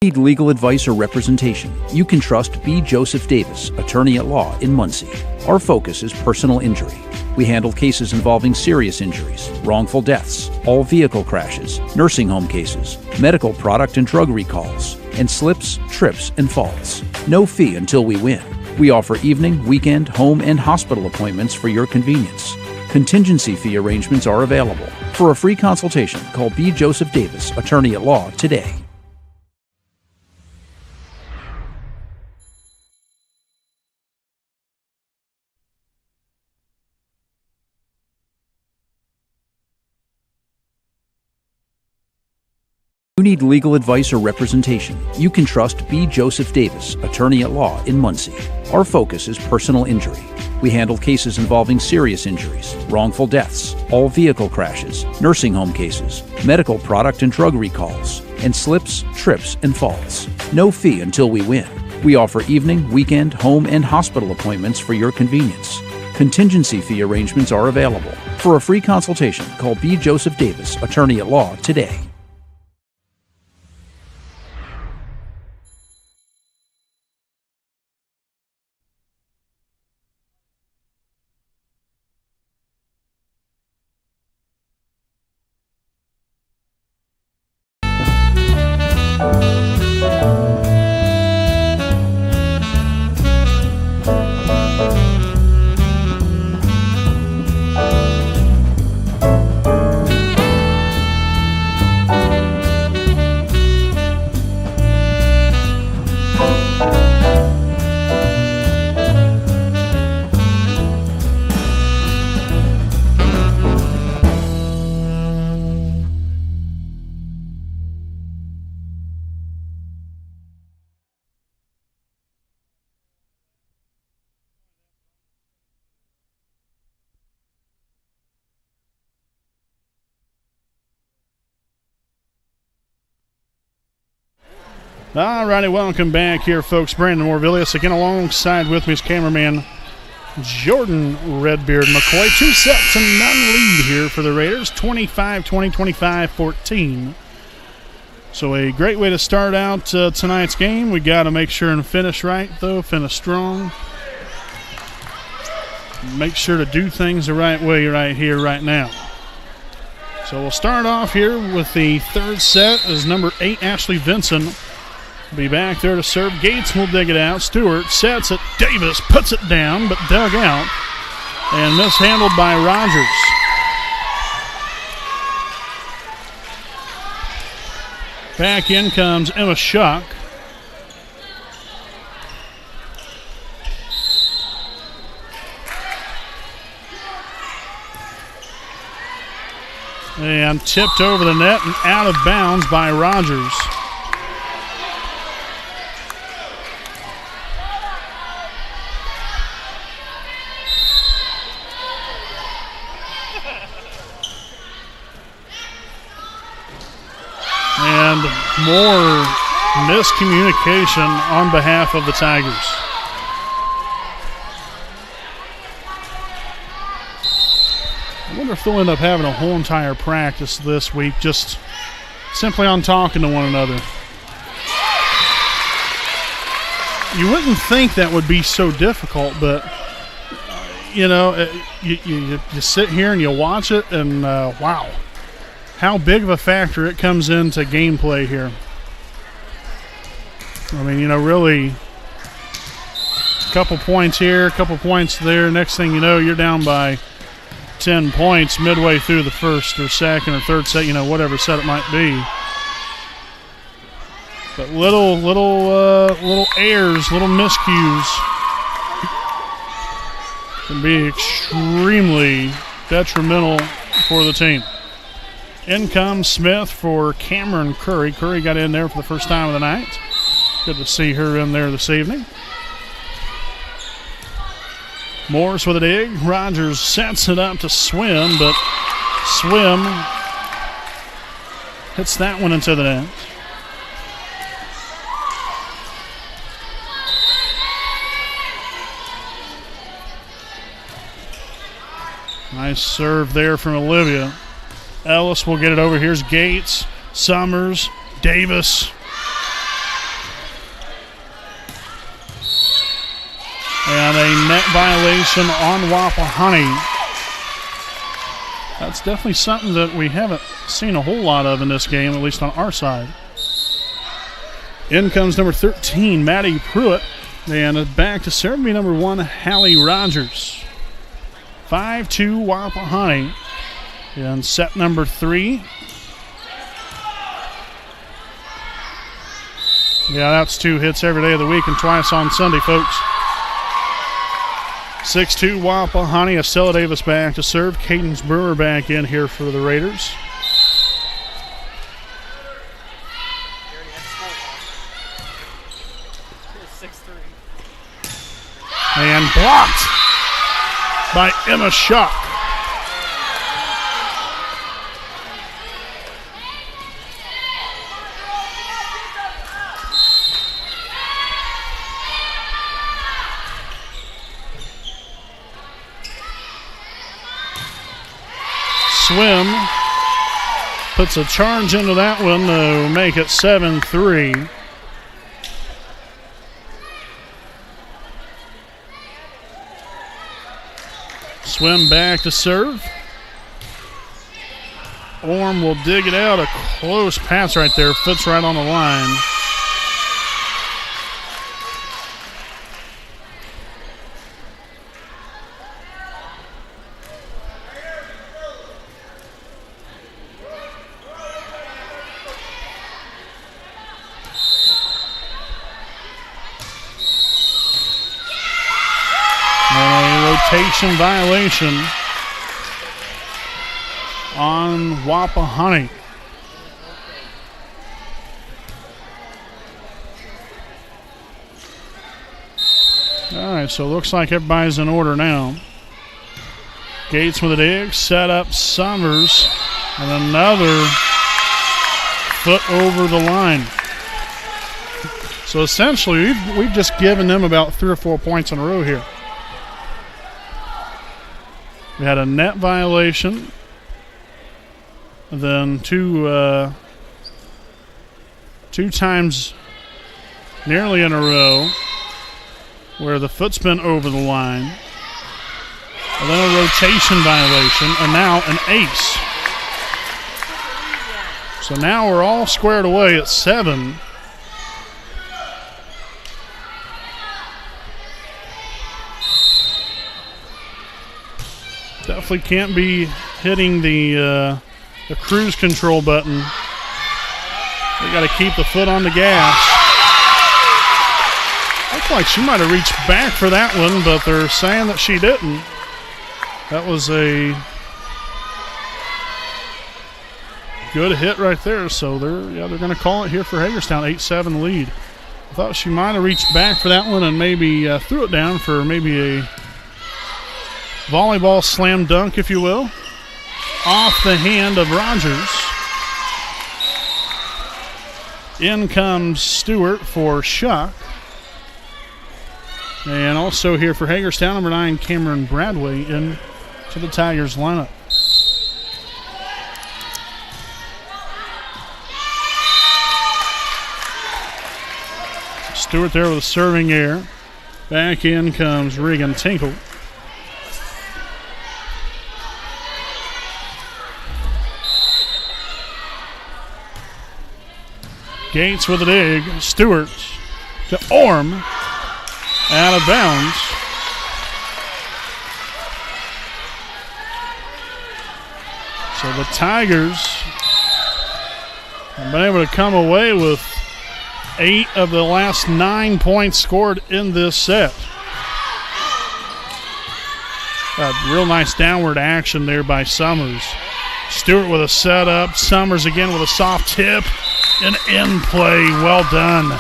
Need legal advice or representation? You can trust B. Joseph Davis, attorney at law in Muncie. Our focus is personal injury. We handle cases involving serious injuries, wrongful deaths, all vehicle crashes, nursing home cases, medical product and drug recalls, and slips, trips, and falls. No fee until we win. We offer evening, weekend, home, and hospital appointments for your convenience. Contingency fee arrangements are available. For a free consultation, call B. Joseph Davis, attorney at law, today. You need legal advice or representation? You can trust B. Joseph Davis, attorney at law in Muncie. Our focus is personal injury. We handle cases involving serious injuries, wrongful deaths, all vehicle crashes, nursing home cases, medical product and drug recalls, and slips, trips, and falls. No fee until we win. We offer evening, weekend, home, and hospital appointments for your convenience. Contingency fee arrangements are available. For a free consultation, call B. Joseph Davis, attorney at law, today. All righty, welcome back here, folks. Brandon Morvillius again alongside with me is cameraman Jordan Redbeard McCoy. 2 sets and none lead here for the Raiders, 25-20, 25-14. So a great way to start out tonight's game. We got to make sure and finish right, though, finish strong. Make sure to do things the right way right here, right now. So we'll start off here with the third set as number 8, Ashley Vinson, be back there to serve. Gates will dig it out. Stewart sets it. Davis puts it down, but dug out and mishandled by Rogers. Back in comes Emma Schuck. And tipped over the net and out of bounds by Rogers. And more miscommunication on behalf of the Tigers. I wonder if they'll end up having a whole entire practice this week just simply on talking to one another. You wouldn't think that would be so difficult, but, you know, you sit here and you watch it and, wow. How big of a factor it comes into gameplay here. I mean, you know, really, a couple points here, a couple points there. Next thing you know, you're down by 10 points midway through the first or second or third set, you know, whatever set it might be. But little errors, little miscues can be extremely detrimental for the team. In comes Smith for Cameron Curry. Curry got in there for the first time of the night. Good to see her in there this evening. Morris with a dig. Rogers sets it up to Swim, but Swim hits that one into the net. Nice serve there from Olivia. Ellis will get it over. Here's Gates, Summers, Davis. And a net violation on Wapahani. That's definitely something that we haven't seen a whole lot of in this game, at least on our side. In comes number 13, Maddie Pruitt. And back to serve me number 1, Hallie Rogers. 5-2 Wapahani. In set number 3. Yeah, that's 2 hits every day of the week and twice on Sunday, folks. 6-2 Wapahani. Estella Davis back to serve. Cadence Brewer back in here for the Raiders. And blocked by Emma Schuck. Swim puts a charge into that one to make it 7-3. Swim back to serve. Orm will dig it out. A close pass right there. Fits right on the line. Rotation violation on Wapahani. All right, so it looks like everybody's in order now. Gates with a dig, set up Summers, and another foot over the line. So essentially, we've just given them about 3 or 4 points in a row here. We had a net violation, and then two times nearly in a row where the foot's been over the line, and then a rotation violation, and now an ace. So now we're all squared away at 7. Definitely can't be hitting the cruise control button. We got to keep the foot on the gas. Looks like she might have reached back for that one, but they're saying that she didn't. That was a good hit right there. So they're going to call it here for Hagerstown. 8-7 lead. I thought she might have reached back for that one and maybe threw it down for maybe a volleyball slam dunk, if you will, off the hand of Rogers. In comes Stewart for Shuck. And also here for Hagerstown, number 9, Cameron Bradway in to the Tigers lineup. Stewart there with a serving error. Back in comes Regan Tinkle. Gates with a dig. Stewart to Orm. Out of bounds. So the Tigers have been able to come away with 8 of the last 9 points scored in this set. A real nice downward action there by Summers. Stewart with a setup. Summers again with a soft tip. An in play. Well done.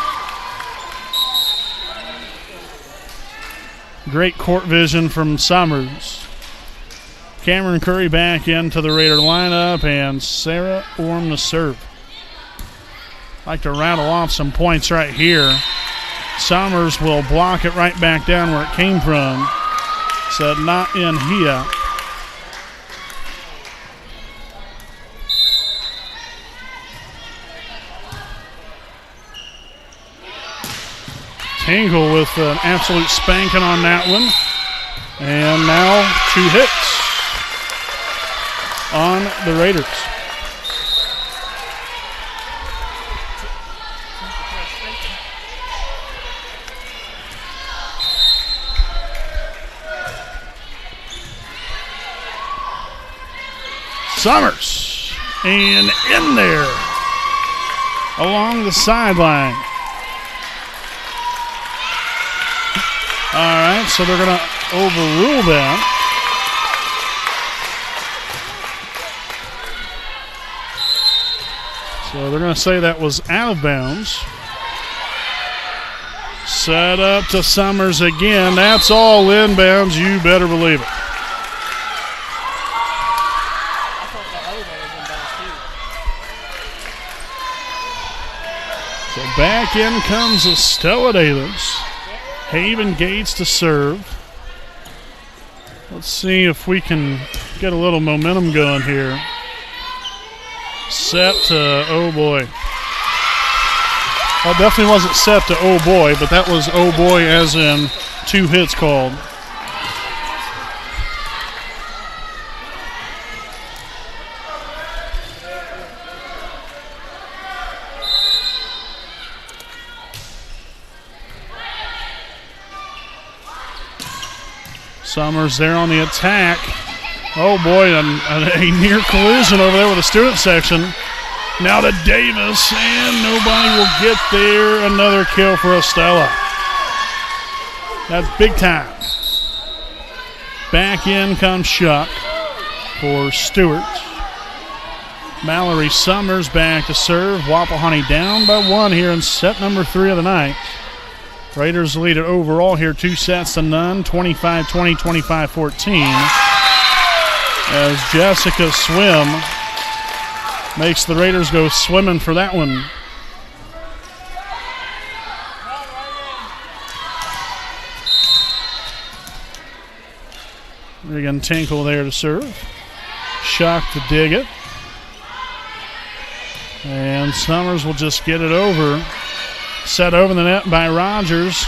Great court vision from Summers. Cameron Curry back into the Raider lineup, and Sarah Orm to serve. Like to rattle off some points right here. Summers will block it right back down where it came from. Said not in here. Tingle with an absolute spanking on that one. And now 2 hits on the Raiders. Summers. And in there. Along the sideline. All right, so they're going to overrule that. So they're going to say that was out of bounds. Set up to Summers again. That's all inbounds, you better believe it. So back in comes Estella Davis. Haven Gates to serve. Let's see if we can get a little momentum going here. Set to, oh boy. Well, definitely wasn't set to oh boy, but that was oh boy as in 2 hits called. Summers there on the attack. Oh boy, a near collision over there with the student section. Now to Davis, and nobody will get there. Another kill for Estella. That's big time. Back in comes Shuck for Stewart. Mallory Summers back to serve. Wapahani down by 1 here in set number 3 of the night. Raiders lead it overall here 2 sets to none, 25-20, 25-14. As Jessica Swim makes the Raiders go swimming for that one. Regan Tinkle there to serve. Shuck to dig it. And Summers will just get it over. Set over the net by Rogers.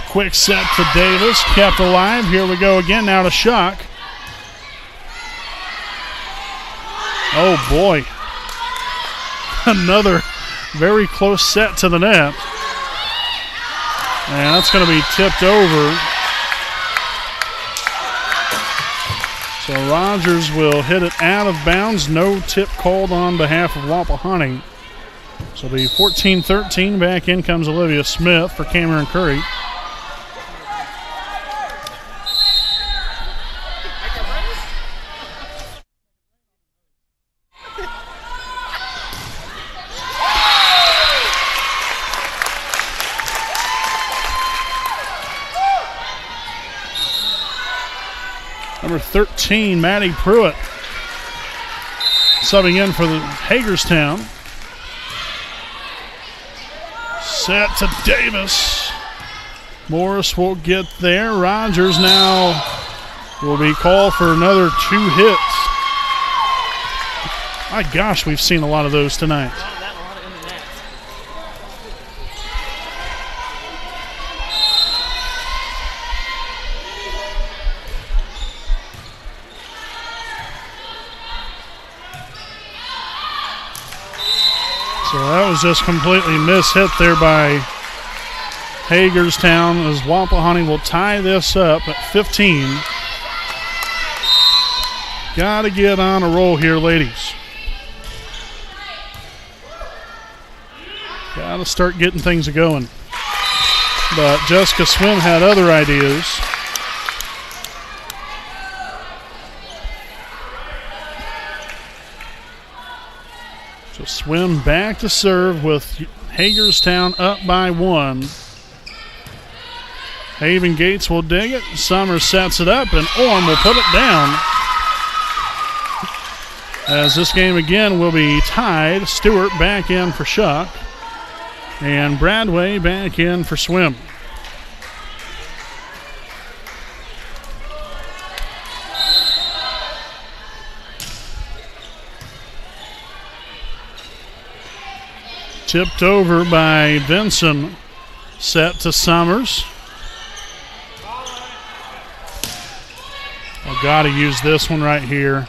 Quick set to Davis. Kept alive. Here we go again now to Shuck. Oh boy. Another very close set to the net. And that's going to be tipped over. So Rogers will hit it out of bounds. No tip called on behalf of Wapahani. So it'll be 14-13. Back in comes Olivia Smith for Cameron Curry. Number 13, Maddie Pruitt, subbing in for the Hagerstown. Set to Davis. Morris will get there. Rogers now will be called for another 2 hits. My gosh, we've seen a lot of those tonight. So that was just completely mishit there by Hagerstown as Wapahani will tie this up at 15. Got to get on a roll here, ladies. Got to start getting things going. But Jessica Swim had other ideas. So Swim back to serve with Hagerstown up by 1. Haven Gates will dig it. Summers sets it up, and Orm will put it down. As this game again will be tied. Stewart back in for Shuck. And Bradway back in for Swim. Tipped over by Vinson. Set to Summers. Oh, got to use this one right here.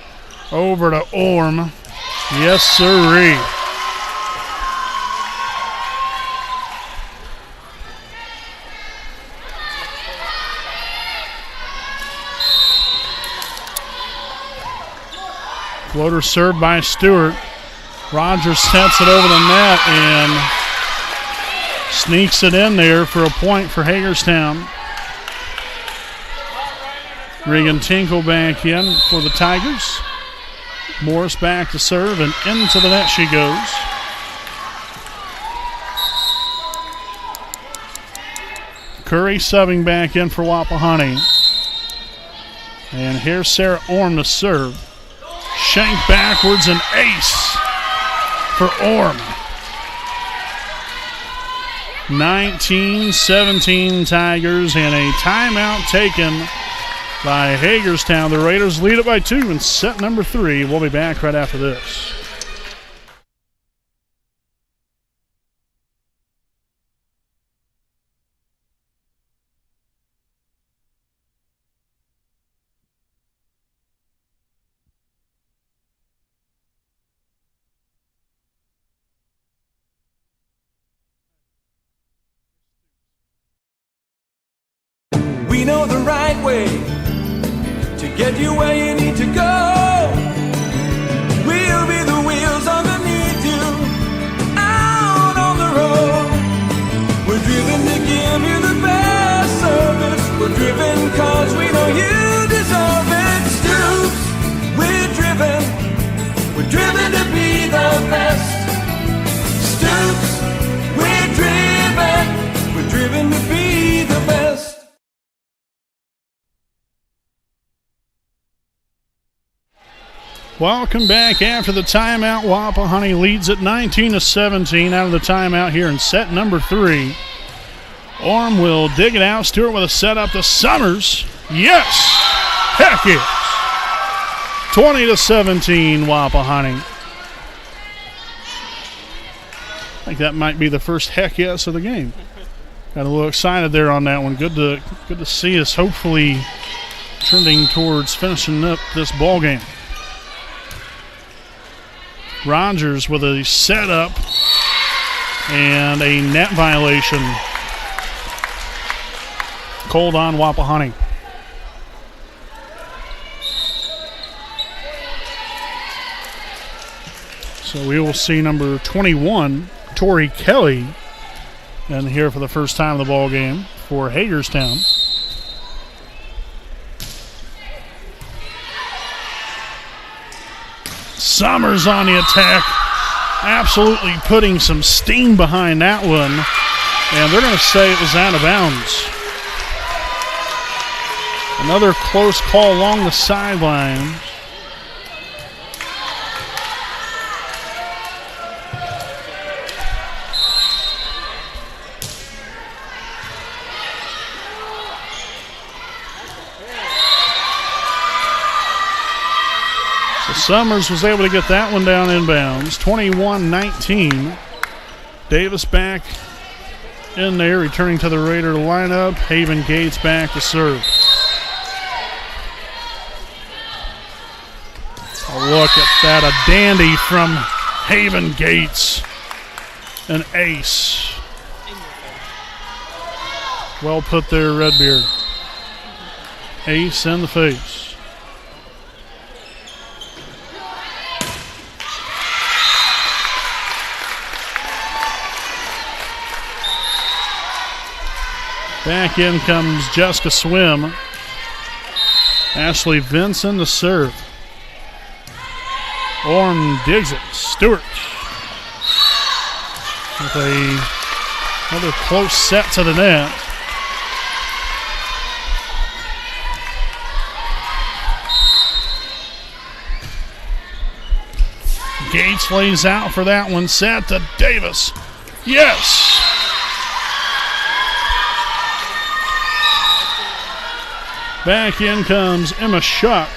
Over to Orm. Yes, sirree. Floater served by Stewart. Rogers sets it over the net and sneaks it in there for a point for Hagerstown. Regan Tinkle back in for the Tigers. Morris back to serve, and into the net she goes. Curry subbing back in for Wapahani. And here's Sarah Orm to serve. Shank backwards, and ace for Orm. 19-17 Tigers, and a timeout taken by Hagerstown. The Raiders lead it by 2 in set number 3. We'll be back right after this. We know the right way to get you where you need to go. We'll be the wheels underneath you, out on the road. We're driven to give you the best service. We're driven cause we know you deserve it. Stoops, we're driven to be the best. Stoops, we're driven to be the best. Welcome back after the timeout. Wapahani leads at 19-17 out of the timeout here in set number 3. Orm will dig it out. Stewart with a set up to Summers. Yes! Heck yes. 20-17, Wapahani. I think that might be the first heck yes of the game. Got a little excited there on that one. Good to see us hopefully trending towards finishing up this ball game. Rogers with a setup and a net violation. Called on Wapahani. So we will see number 21, Tori Kelly, in here for the first time in the ball game for Hagerstown. Summers on the attack, absolutely putting some steam behind that one, and they're going to say it was out of bounds. Another close call along the sideline. Summers was able to get that one down in bounds. 21-19. Davis back in there, returning to the Raider lineup. Haven Gates back to serve. Oh, look at that, a dandy from Haven Gates. An ace. Well put there, Redbeard. Ace in the face. Back in comes Jessica Swim. Ashley Vinson to serve. Orm digs it. Stewart with another close set to the net. Gates lays out for that one. Set to Davis. Yes! Back in comes Emma Shuck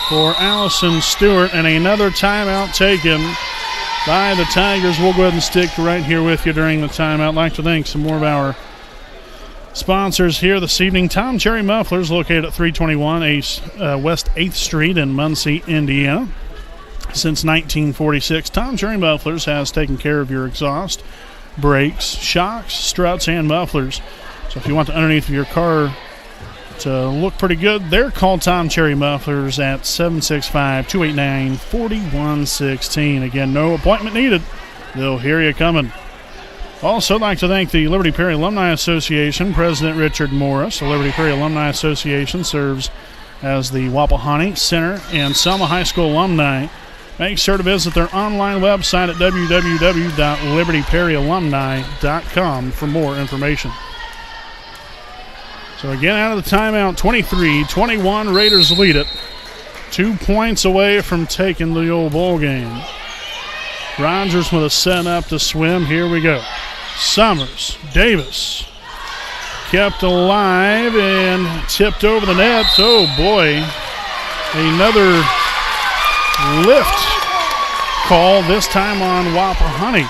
for Allison Stewart, and another timeout taken by the Tigers. We'll go ahead and stick right here with you during the timeout. I'd like to thank some more of our sponsors here this evening. Tom Cherry Mufflers, located at 321 West 8th Street in Muncie, Indiana. Since 1946, Tom Cherry Mufflers has taken care of your exhaust, brakes, shocks, struts, and mufflers. So if you want the underneath of your car to look pretty good, they're called Tom Cherry Mufflers at 765-289-4116. Again, no appointment needed. They'll hear you coming. Also, I'd like to thank the Liberty Perry Alumni Association, President Richard Morris. The Liberty Perry Alumni Association serves as the Wapahani Center and Selma High School alumni. Make sure to visit their online website at www.libertyperryalumni.com for more information. So again, out of the timeout, 23-21, Raiders lead it. 2 points away from taking the old ball game. Rogers with a set up to Swim. Here we go. Summers, Davis, kept alive and tipped over the net. Oh boy, another lift call, this time on Wapahani.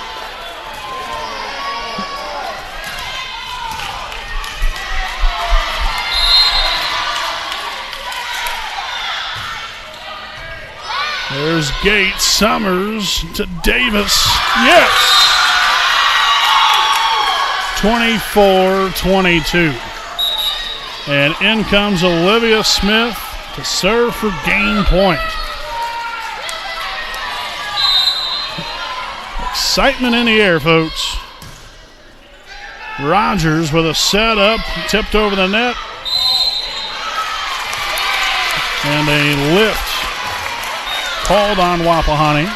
There's Gates, Summers to Davis. Yes! 24-22. And in comes Olivia Smith to serve for game point. Excitement in the air, folks. Rogers with a setup, tipped over the net. And a lift called on Wapahani.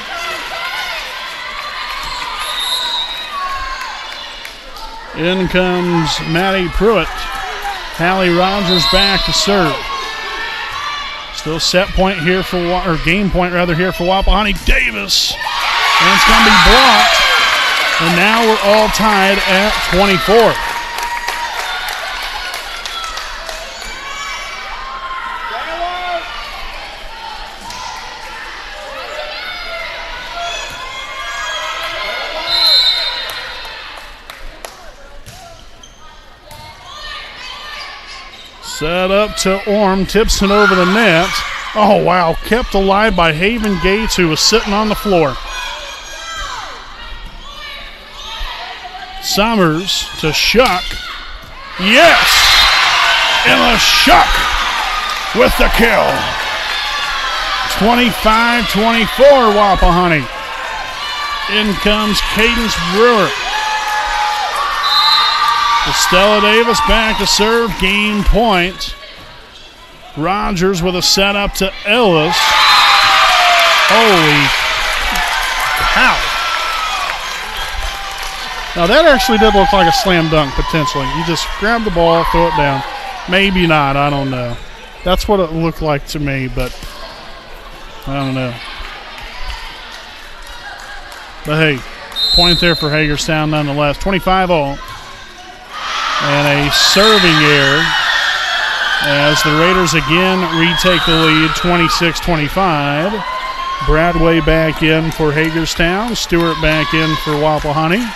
In comes Maddie Pruitt. Hallie Rogers back to serve. Still set point here for, or game point rather, here for Wapahani. Davis. And it's going to be blocked. And now we're all tied at 24. Set up to Orm, tips it over the net. Oh, wow, kept alive by Haven Gates, who was sitting on the floor. Summers to Shuck. Yes! Emma Shuck with the kill. 25-24, Wapahani. In comes Cadence Brewer. Estella Davis back to serve, game point. Rogers with a setup to Ellis. Holy cow. Now that actually did look like a slam dunk potentially. You just grab the ball, throw it down. Maybe not, I don't know. That's what it looked like to me, but I don't know. But hey, point there for Hagerstown nonetheless. 25-0. And a serving error as the Raiders again retake the lead, 26-25. Bradway back in for Hagerstown. Stewart back in for Wapahani.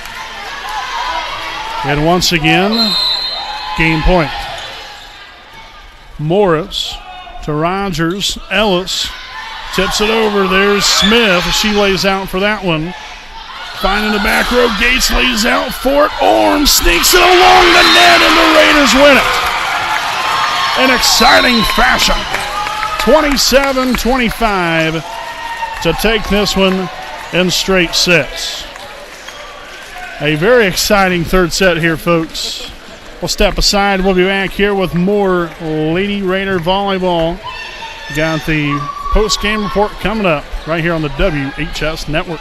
And once again, game point. Morris to Rogers. Ellis tips it over. There's Smith. She lays out for that one. Finding the back row. Gates lays out for it. Orm sneaks it along the net, and the Raiders win it in exciting fashion. 27-25 to take this one in straight sets. A very exciting third set here, folks. We'll step aside. We'll be back here with more Lady Raider volleyball. Got the post-game report coming up right here on the WHS Network.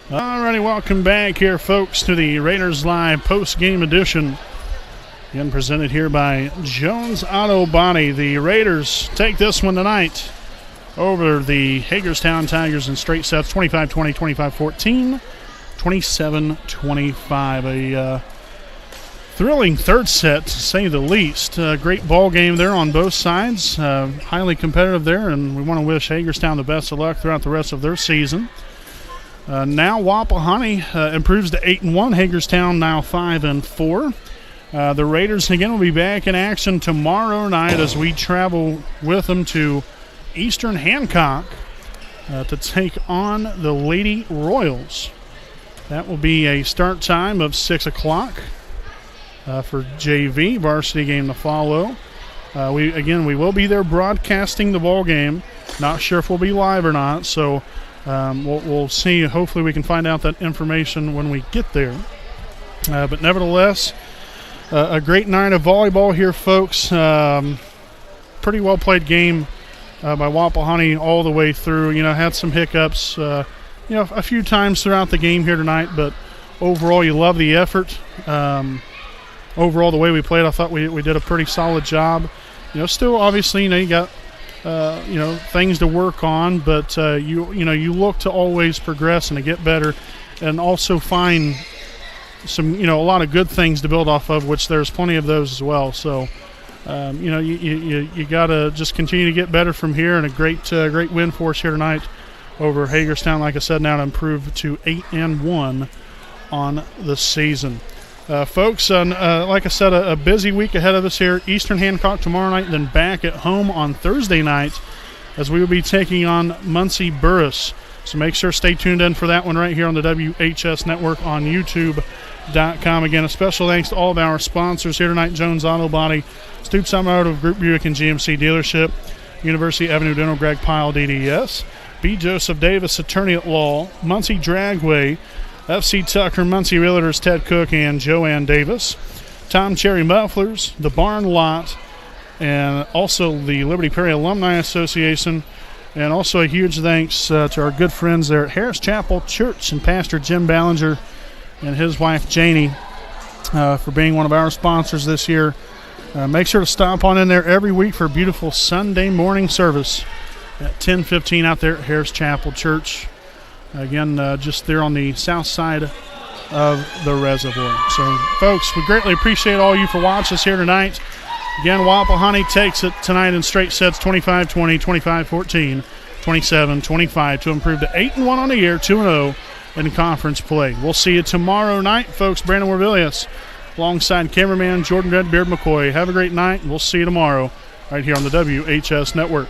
Alrighty, welcome back here, folks, to the Raiders Live post-game edition. Again, presented here by Jones Auto Body. The Raiders take this one tonight over the Hagerstown Tigers in straight sets, 25-20, 25-14, 27-25. A thrilling third set, to say the least. Great ball game there on both sides. Highly competitive there, and we want to wish Hagerstown the best of luck throughout the rest of their season. Now Wapahani improves to 8-1. Hagerstown now 5-4. The Raiders again will be back in action tomorrow night as we travel with them to Eastern Hancock to take on the Lady Royals. That will be a start time of 6 o'clock for JV. Varsity game to follow. We will be there broadcasting the ball game. Not sure if we'll be live or not, so we'll see. Hopefully we can find out that information when we get there. But nevertheless, a great night of volleyball here, folks. Pretty well played game by Wapahani all the way through. Had some hiccups, a few times throughout the game here tonight, but overall you love the effort. Overall, the way we played, I thought we did a pretty solid job. Still obviously, you got things to work on, but you look to always progress and to get better, and also find some a lot of good things to build off of, which there's plenty of those as well. So you got to just continue to get better from here, and a great win for us here tonight over Hagerstown, like I said, now to improve to 8-1 on the season. Folks, like I said, a busy week ahead of us here. Eastern Hancock tomorrow night, then back at home on Thursday night as we will be taking on Muncie Burris. So make sure stay tuned in for that one right here on the WHS Network on YouTube.com. Again, a special thanks to all of our sponsors here tonight: Jones Auto Body, Stoops Automotive, Group Buick and GMC Dealership, University Avenue Dental, Greg Pyle, DDS, B. Joseph Davis, Attorney at Law, Muncie Dragway, FC Tucker, Muncie Realtors, Ted Cook and Joanne Davis, Tom Cherry Mufflers, The Barn Lot, and also the Liberty Perry Alumni Association. And also a huge thanks to our good friends there at Harris Chapel Church and Pastor Jim Ballinger and his wife Janie for being one of our sponsors this year. Make sure to stop on in there every week for a beautiful Sunday morning service at 10:15 out there at Harris Chapel Church. Again, just there on the south side of the reservoir. So, folks, we greatly appreciate all you for watching us here tonight. Again, Wapahani takes it tonight in straight sets, 25-20, 25-14, 27-25 to improve to 8-1 on the year, 2-0 in conference play. We'll see you tomorrow night, folks. Brandon Morvillius alongside cameraman Jordan Redbeard McCoy. Have a great night, and we'll see you tomorrow right here on the WHS Network.